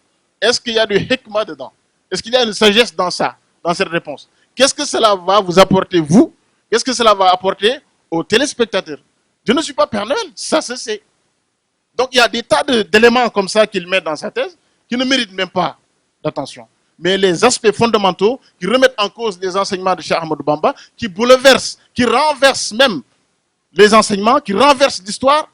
Est-ce qu'il y a du hikmah dedans? Est-ce qu'il y a une sagesse dans ça, dans cette réponse? Qu'est-ce que cela va vous apporter, vous? Qu'est-ce que cela va apporter aux téléspectateurs? Je ne suis pas Père Noël, ça se sait. Donc il y a des tas d'éléments comme ça qu'il met dans sa thèse qui ne méritent même pas d'attention. Mais les aspects fondamentaux qui remettent en cause les enseignements de Cheikh Ahmadou Bamba, qui bouleversent, qui renversent même les enseignements, qui renversent l'histoire,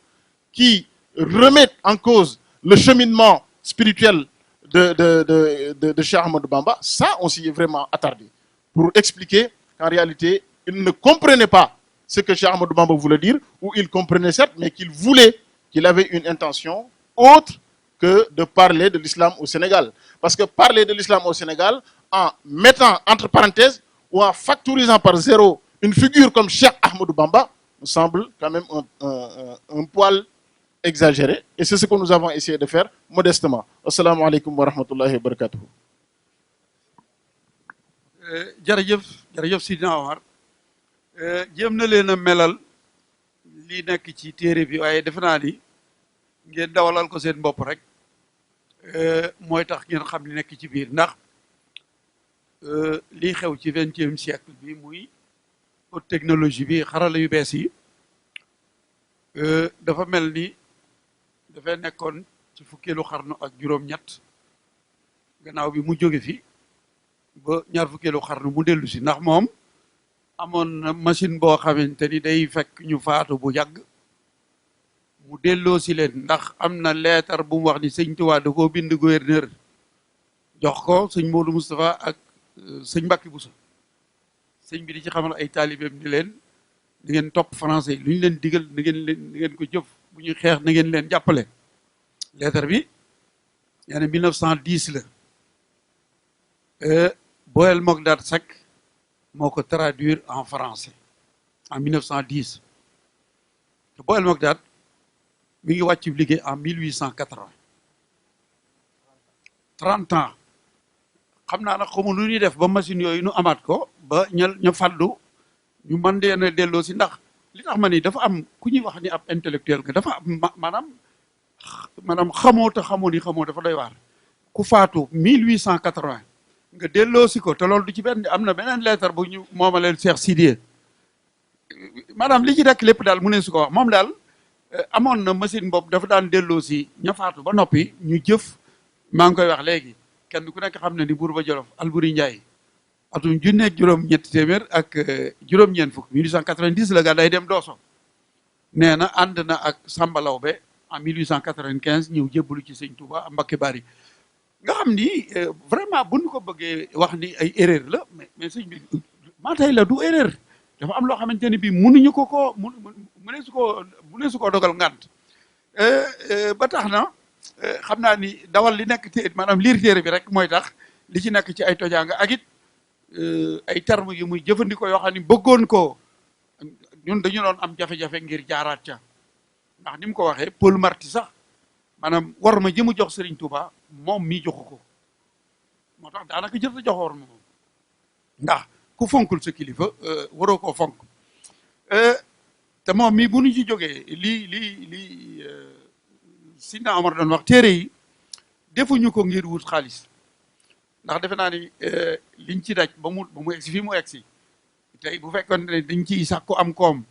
qui remettent en cause le cheminement spirituel de Cheikh Ahmadou Bamba, ça, on s'y est vraiment attardé. Pour expliquer qu'en réalité, il ne comprenait pas ce que Cheikh Ahmadou Bamba voulait dire, ou il comprenait certes, mais qu'il avait une intention autre que de parler de l'islam au Sénégal. Parce que parler de l'islam au Sénégal, en mettant entre parenthèses, ou en factorisant par zéro une figure comme Cheikh Ahmadou Bamba, me semble quand même un poil exagéré. Et c'est ce que nous avons essayé de faire modestement. Assalamu alaikum wa rahmatullahi wa barakatuh. jërëjëf Sidina Omar jéem na leen a melal li nekk ci téere bi waaye defe naa ni ngeen dawalal ko seen bopp rek mooy tax ngeen xam li nekk ci biir ndax lii xew ci 20e siècle bi muy haute technologie bi xarala yu bees yi dafa mel ni dafay nekkoon ci fukkeelu xarnu ak juróom-ñett gannaaw bi mu jóge fi ba ñaar fukkeelu xarnu mu dellu si ndax moom amoon na machine boo xamante ni day fekk ñu faatu bu yàgg mu delloo si leen ndax am na leetar bu mu wax ni sëñ Tuubaa da koo bind gouverneur jox ko sëñ Modou Moustapha ak sëñ Mbàkke Buso sëñ bi di ci xamal ay taalibeem ni leen da ngeen topp français lu ñu leen digal na ngeen ko jëf bu ñuy xeex na ngeen leen jàppale leetar bi yaa ne 1910 la Boel Mogdad Seck moo ko traduire en français en 1910 te Boel Mogdad mi ngi wàcc liggéey en 1880 30 ans xam naa nag xamu nu ñuy def ba machine yooyu nu amaat ko ba ña fàddu ñu mën leen a delloo si ndax li tax ma ni dafa am ku ñuy wax ni ab intellectuel nga dafa am maanaam xamoo te xamoo ni xamoo dafa doy waar ku faatu 1880 nga delloo si ko te loolu du ci benn am na beneen lettre bu ñu moomaleel Cheikh Sidiye maanaam li ci rekk lépp daal mu ne su ko wax moom daal amoon na machine boobu dafa daan delloo si ña faatu ba noppi ñu jëf maa ngi koy wax léegi kenn ku nekk xam ne ni Buurba Jolof Alburi Njaay atum junneeg juróom-ñetti téeméer ak juróom-ñeent fukk 1890 la gàddaay dem Dooso nee na ànd na ak Samba Lawbe en 1895 ñëw jébbalu ci sëñ Touba Mbakke Bari nga xam ni vraiment bu ñu ko bëggee wax ni ay erreur la mais sëñ bi maa tey la du erreur dafa am loo xamante ni bii mënuñu ko mu ne su ko dogal ngant ba tax na xam naa ni dawal li nekk te maanaam liir téere bi rek mooy tax li ci nekk ci ay tojaanga ak it ay termes yu muy jëfandikoo yoo xam ni bëggoon ko ñun dañu doon am jafe-jafe ngir jaaraat ca ndax ni mu ko waxee Paul Marty sax maanaam war ma ji mu jox Serigne Touba moom mii joxu ko moo tax daanaka jot a jox war ma moom ndax ku fonkul sa kilifa waroo koo fonk te moom mii bu ñu ci jógee lii Sidna Omar doon wax téere yi defuñu ko ngir wut xaalis ndax defe naa ni liñ ci daj ba mu egsi fii mu egsi tey bu fekkoon ne dañ ciy sàkku am koom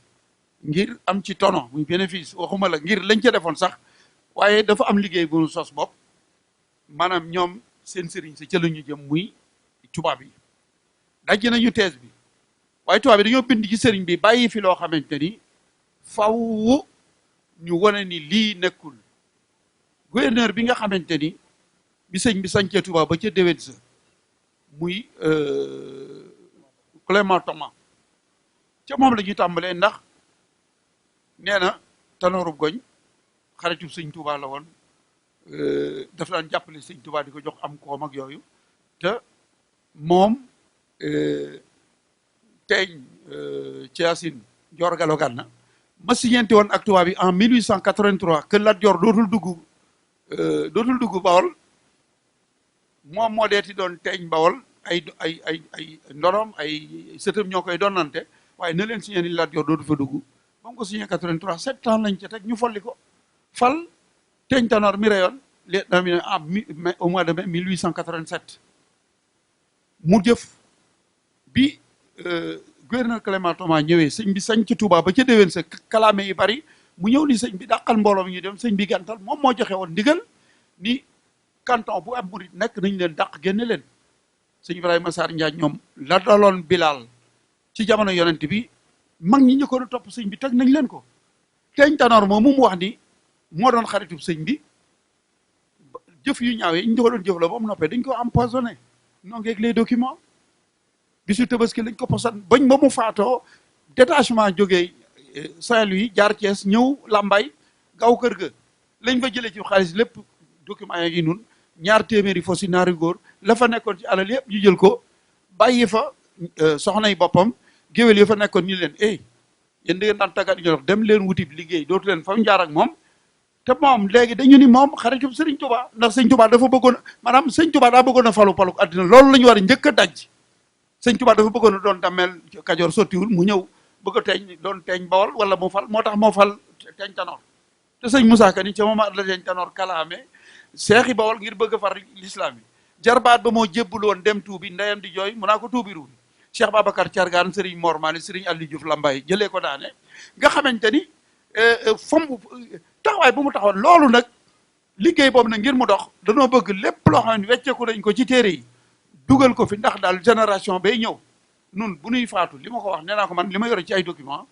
ngir am ci tono muy bénéfice waxuma la ngir lañ ca defoon sax waaye dafa am liggéey bu ñu sos bopp maanaam ñoom seen sëriñ sa ca la ñu jëm muy tubaab yi daj nañu thèse bi waaye tubaab yi dañoo bind ci sëriñ bi bàyyi fi loo xamante ni faw ñu wane ni lii nekkul gouverneur bi nga xamante ni bi sëñ bi sañcee Tuubaa ba ca déwén sa muy Clément Thomas ca moom la ñuy tàmbalee ndax nee na tanoorub goñ xaritu sëñ Tuubaa la woon dafa daan jàppale sëñ Tuubaa di ko jox am koom ak yooyu te moom teeñ ci Yaasin Joor Galo Gànna ma signante woon ak tubaab bi en 1883 que Lat Joor dootul dugg Bawol moom moo deeti doon teeñ Bawol ay ndonoom ay sëtam ñoo koy donnante waaye na leen signé ni Lat Joor dootu fa dugg ba mu ko signé 83 7 ans lañ ca teg ñu folli ko fal Teeñ Tanoor mi reyoon au mois de mai 1887 mu jëf bi gouverneur Clément Thomas ñëwee sëñ bi sañ ci Touba ba ca déwén sa kalaame yi bari mu ñëw ni sëñ bi dàqal mbooloo mi ñu dem sëñ bi gàntal moom moo joxe woon ndigal ni canton bu am murit nekk nañ leen dàq génne leen sëñ Ibrahima Sarr Ndiaye ñoom la daloon Bilal ci jamono yonent bi mag ñi njëkkoon a topp sëñ bi teg nañ leen ko Teeñ Tanoor moom mu wax ni moo doon xaritu sëñ bi jëf yu ñaaw yi ñu ko doon jëf la ba mu noppee dañ ko empoisonné non ngeeg les documents bisu Tabaski lañ ko posan bañ ba mu faatoo détachement jógee Saint-Louis jaar Thiès ñëw Lambaye gaw kër ga lañ fa jëlee ci xaalis lépp document yaa ngi nun 2 téeméeri fo si naari góor la fa nekkoon ci alal yëpp ñu jël ko bàyyi fa soxnay boppam géwél yi fa nekkoon ñu leen yéen da ngeen daan tàggat ñu wax dem leen wuti liggéey dootu leen fa mu jaar ak moom te moom léegi dañu ni moom xaritu Sëriñ Tuubaa ndax Sëriñ Tuubaa dafa bëggoon maanaam Sëriñ Tuubaa daa bëggoon a falu àddina loolu la ñu war a njëkk a daj Sëriñ Tuubaa dafa bëggoon a doon dammeel Kajoor sottiwul mu ñëw bëgg a teeñ doon teeñ Bawol wala mu fal moo tax moo fal Teeñ Tanoor te sëñ Moussa Ka ni ca moment la Teeñ Tanoor kalaame seexi Bawol ngir bëgg a far l'islam yi jarbaat ba moo jébbul woon dem tuubi ndeyam di jooy mu naa ko tuubi ruubi Cheikh Babacar Thiargane Serigne Mor Mali Serigne Aliou Diouf Lambaye jëlee ko daane nga xamante ni taxawaay bu mu taxawoon loolu nag liggéey boobu nag ngir mu dox danoo bëgg lépp loo xam ne wecceeku nañ ko ci téere yi dugal ko fi ndax daal génération bay ñëw nun bu nuy faatu li ma ko wax nee naa ko man li ma yore ci ay document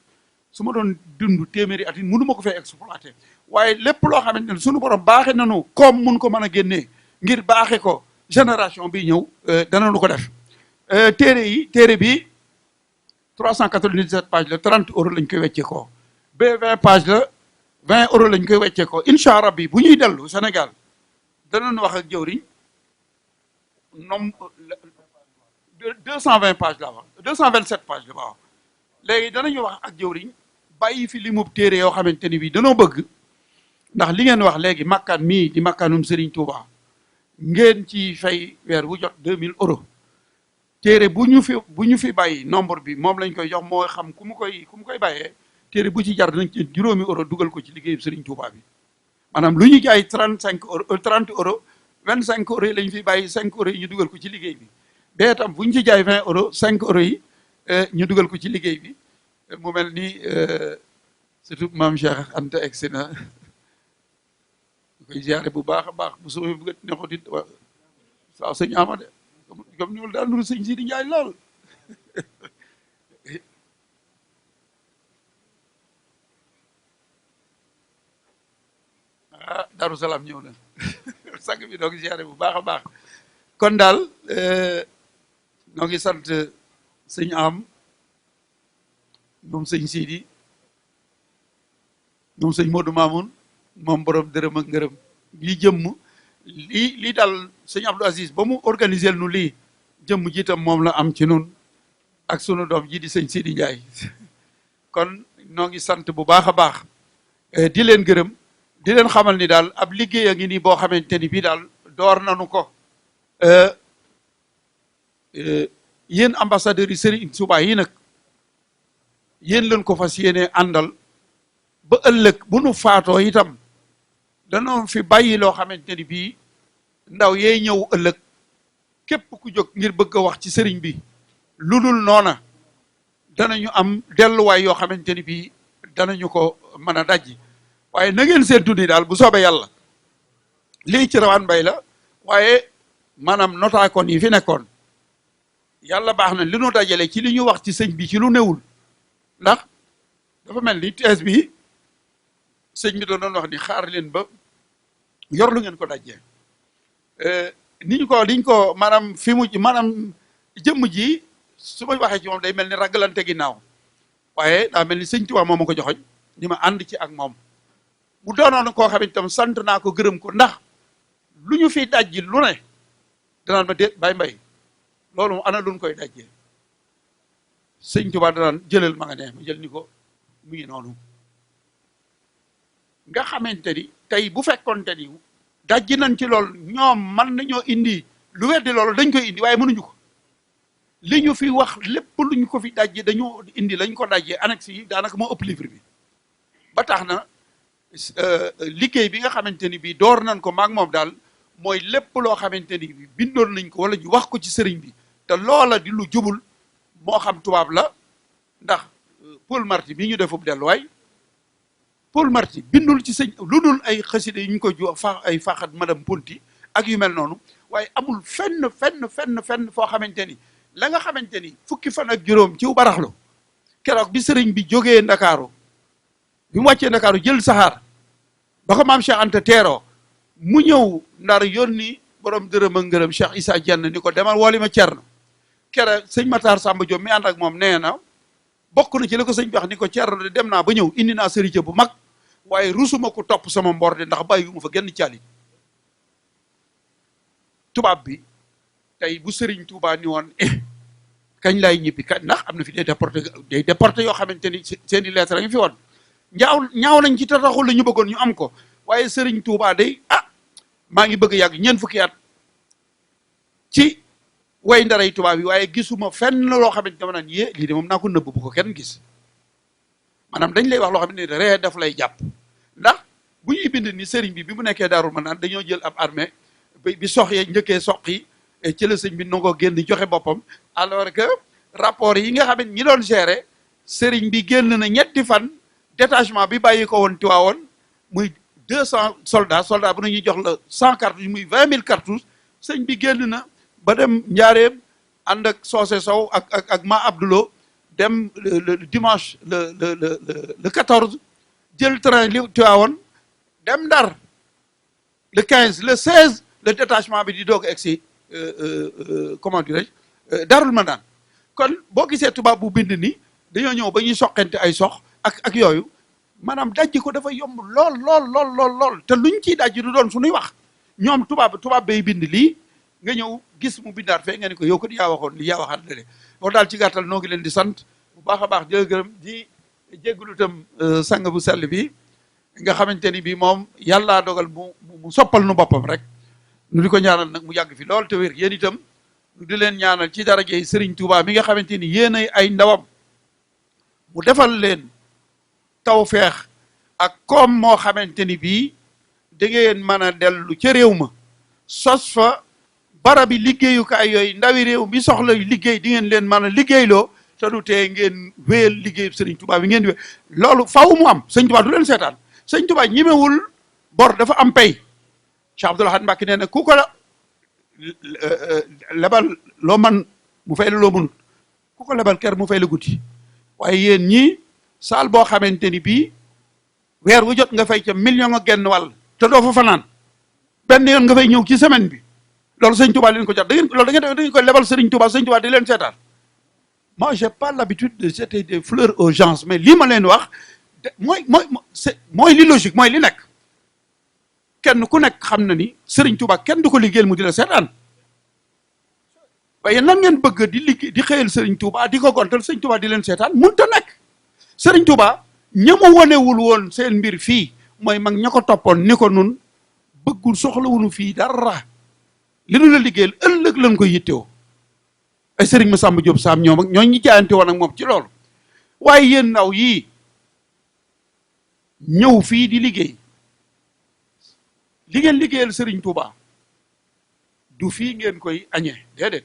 su ma doon dund téeméeri at yi mënu ma ko fee exploité waaye lépp loo xamante ne suñu borom baaxe nanu comme mun ko mën a génnee ngir baaxe ko génération bi ñëw danañu ko def téere bi 397 pages la 30 euros lañ koy weccee ko ba 20 pages la 20 euros lañ koy weccee ko incha allah bi bu ñuy dellu Sénégal danañ wax ak jëwriñ nom 220 pages la wax 227 pages la waaw léegi danañu wax ak jëwriñ bàyyi fi li mu téere yoo xamante ni bii danoo bëgg ndax li ngeen wax léegi makkaan mii di makkaanum Serigne Touba ngeen ci fay weer wu jot 2000 euros téere bu ñu fi bàyyi nombre bi moom lañ koy jox moo xam ku mu koy bàyyee téere bu ci jar nañ ci juróomi euro dugal ko ci liggéeyu Serigne Touba bi maanaam lu ñu jaay 35 euros 30 euros 25 euros yi lañ fi bàyyi 5 euros yi ñu dugal ko ci liggéey bi bee tam bu ñu ci jaay 20 euros 5 euros yi ñu dugal ko ci liggéey bi mu mel ni surtout maam Cheikh Anta egsi na koy ziare bu baax a baax bu suma bëgg neexut it waaw sëñ Amady comme ni daal nuru sëñ Sidi Ndiaye lool Darou Salaam ñëw na sang bi doo ngi ziare bu baax a baax kon daal noo ngi sant sëñ am moom sëñ Sidi moom sëñ Modou Mamoun moom borom dërëm ak ngërëm lii jëmm lii daal sëñ Abdou Aziz ba mu organiser nu lii jëmm jiitam moom la am ci nun ak sunu doom ji di sëñ Sidi Ndiaye kon noo ngi sant bu baax a baax di leen gërëm di leen xamal ni daal ab liggéey a ngi nii boo xamante ni bii daal door nanu ko yéen ambassadeurs yi Serigne Touba yi nag yéen leen ko fas yéene àndal ba ëllëg bu nu faatoo itam danoo fi bàyyi loo xamante ni bii ndaw yee ñëw ëllëg képp ku jóg ngir bëgg a wax ci sëriñ bi lu dul noona danañu am delluwaay yoo xamante ni bii danañu ko mën a dajji waaye na ngeen seentu ni daal bu soobee yàlla lii ci rawaan mbay la waaye maanaam notaakoon yi fi nekkoon yàlla baax na li nu dajale ci li ñu wax ci sëñ bi ci lu newul ndax dafa mel ni thèse bi sëñ bi doon wax ni xaar leen ba yor lu ngeen ko dajee niñ ko maanaam fi mu maanaam jëmm ji su ma waxee ci moom day mel ni ragalante ginnaaw waaye daa mel ni sëñ Tuubaa moom ma ko joxoñ ni ma ànd ci ak moom mu doonoon koo xam itam sant naa ko gërëm ko ndax lu ñu fi dajji lu ne danaan ma déet bay mbay loolu ana luñ koy dajjee sëñ Tuubaa danaan jëlal ma nga ne ma jël ni ko mu ngi noonu nga xamante ni tey bu fekkonte ni dajji nañ ci loolu ñoom mën nañoo indi lu weddi loolu dañ koy indi waaye mënuñu ko li ñu fi wax lépp lu ñu ko fi dajje dañoo indi lañ ko dajjee annexe yi daanaka moo ëpp livre bi ba tax na liggéey bi nga xamante ni bii door nañ ko maag moom daal mooy lépp loo xamante ni bi bindoon nañ ko wala ñu wax ko ci sëriñ bi te loola di lu jubul moo xam tubaab la ndax Paul Marty bi ñu defub delluwaay Paul Marty bindul ci sëñ lu dul ay xasida yi ñu ko jox ay faxat madame Ponti ak yu mel noonu waaye amul fenn foo xamante ni la nga xamante ni fukki fan ak juróom ci baraxlu keroog bi sëriñ bi jógee Ndakaaru bi mu wàccee Ndakaaru jël saxaar ba ko maam Cheikh Anta teeroo mu ñëw Ndar yónni borom dërëm ak ngërëm Cheikh Issa Dieng ni ko demal wooli ma Cerno kere sëñ Matar Samba Diop mi ànd ak moom nee na bokk na ci la ko sëñ bi wax ni ko Cerno de dem naa ba ñëw indi naa sëriñ bu mag waaye rusuma ko topp sama mbor de ndax bàyyiwuma fa genn caali tubaab bi tey bu sëriñ Touba ni woon kañ laay ñibbi kañ ndax am na fi day déporté yoo xamante ni seen i lettre ngi fi woon ñaaw nañ ci te taxul la ñu bëggoon ñu am ko waaye sëriñ Touba day maa ngi bëgg yàgg ñeent fukki at ci way ndaray tubaab yi waaye gisuma fenn loo xamante dama naan lii de moom naa ko nëbb bu ko kenn gis maanaam dañ lay wax loo xam ne ree daf lay jàpp ndax bu ñuy bind ni sëriñ bi mu nekkee Daarul Manaan dañoo jël ab armée bi sox yee njëkkee soq yi ci la sëñ bi nangoo génn joxe boppam alors que rapport yi nga xam ne ñi doon gérer sëriñ bi génn na ñetti fan détachement bi bàyyi ko woon Tiwaawoon muy 200 soldats bu nañuy jox la 100 cartouches muy 20 000 cartouches sëñ bi génn na ba dem Njaareem ànd ak Soose Sow ak ma Abdoulo dem le dimanche le 14 jël train li Tiwaawoon dem Ndar le 15 le 16 le détachement bi di doog a egsi comment dirais-je Daarul Manaan kon boo gisee tubaab bu bind ni dañoo ñëw ba ñuy soqente ay sox ak yooyu maanaam dajji ko dafa yomb lool te luñ ciy dajji du doon suñuy wax ñoom tubaab bay bind lii nga ñëw gis mu bindaat fee nga ni ko yow ko di yaa waxoon li yaa waxaat lale wax daal ci gàttal noo ngi leen di sant bu baax a baax jël gërëm di jégglu itam sang bu sell bi nga xamante ni bii moom yàllaa dogal mu soppal nu boppam rek nu di ko ñaanal nag mu yàgg fi lool te wér yéen itam nu di leen ñaanal ci darajey Serigne Touba mi nga xamante ni yéen ay ndawam mu defal leen tawfeex ak koom moo xamante ni bii da ngeen mën a dellu ca réew ma sos fa barabi liggéeyukaay yooyu ndawi réew mi soxla liggéey di ngeen leen mën a liggéeyloo te du tee ngeen wéyal liggéeyu Serigne Touba bi ngeen di wé loolu faw mu am sëñ Touba du leen seetaan sëñ Touba ñimewul bor dafa am pay Cheikh Abdoul Ahad Mbacké nee na ku ko lebal loo man mu fay la loo mënut ku ko lebal ker mu fay la guddi waaye yéen ñii saal boo xamante ni bii weer wu jot nga fay ca million ak genn wàll te doo fa fanaan benn yoon nga fay ñëw ci semaine bi loolu sëñ Touba leen ko jot da ngeen ko lebal Serigne Touba sëñ Touba di leen seetaan moi j'ai pas l'habitude de jeter des fleurs aux gens mais lii ma leen wax mooy li logique mooy li nekk kenn ku nekk xam na ni Serigne Touba kenn du ko liggéeyal mu di la seetaan waaye nan ngeen bëgg di liggéey di xëyal Serigne Touba di ko gontal Serigne Touba di leen seetaan mënut a nekk Serigne Touba ñamu wonewul woon seen mbir fii mooy mag ña ko toppoon ni ko nun bëggul soxlawunu fii dara li nu la liggéeyal ëllëg lañ koy yittewoo ay Serigne Massamba Diop Sam ñoom ak ñooñu ñu jaayante woon ak moom ci loolu waaye yéen ndaw yii ñëw fii di liggéey li ngeen liggéeyal Serigne Touba du fii ngeen koy añee déedéet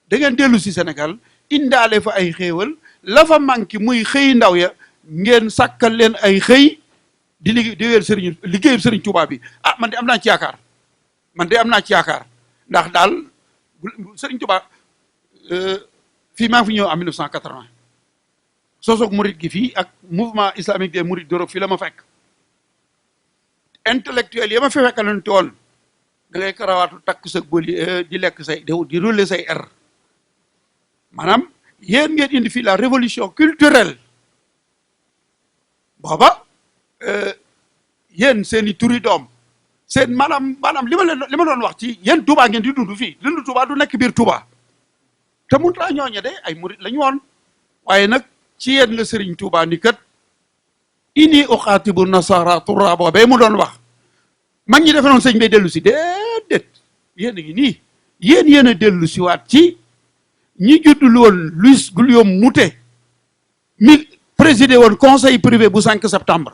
da ngeen dellu si Sénégal indaale fa ay xéewal la fa manqué muy xëy ndaw ya ngeen sàkkal leen ay xëy di liggéeyal Serigne Touba bi man de am naa ci yaakaar ndax daal Serigne Touba fii maa ngi fi ñëw en 1980 sosoog murid gi fii ak mouvement islamique des mourides d'Europe fii la ma fekk intellectuel ya ma fi fekkaloon tool da ngay karawaatu takk sa bëli di lekk say di rouler say air maanaam yéen ngeen indi fii la révolution culturelle booba yéen seen i turi doom seen maanaam li ma doon wax ci yéen Touba ngeen di dund fii dund Touba du nekk biir Touba te mun taa ñooñe de ay murid la ñu woon waaye nag ci yéen la Serigne Touba ni kat ini uxaatibu nasara turra boobee mu doon wax mag ñi defe noon sëñ bay dellu si déedéet yéen a ngi nii yéen a dellu si waat ci ñi juddul woon Louis Guillaume Moutet mi présidé woon conseil privé bu 5 septembre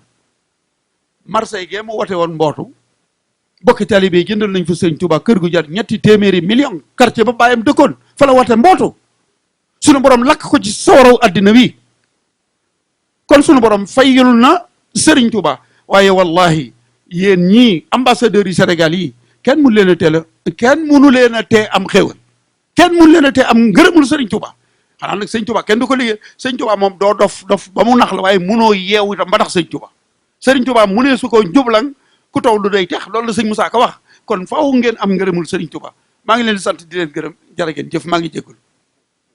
Marseille gee mu wote woon mbootu bokki talibé yi jëndal nañ fa sëñ Touba kër gu jar ñetti téeméeri million quartier ba bàyyam dëkkoon fa la wote mbootu sunu borom lakk ko ci sawaraw àddina wi kon sunu borom fayul na sëriñ Touba waaye wallahi yéen ñii ambassadeurs yi Sénégal yi kenn mënu leen a teel a kenn mënu leen a tee am xéwal kenn mënu leen a tee am ngërëmul sëriñ Touba xanaa nag sëñ Touba kenn du ko liggéey sëñ Touba moom doo dof ba mu nax la waaye munoo yeewu itam ba tax sëñ Touba sëriñ Touba mu ne su ko njublang ku taw du day tex loolu la sëñ Moussa Ka wax kon faaw ngeen am ngërëmul sëriñ Touba maa ngi leen di sant di leen gërëm jërë ngeen jëf maa ngi jéggul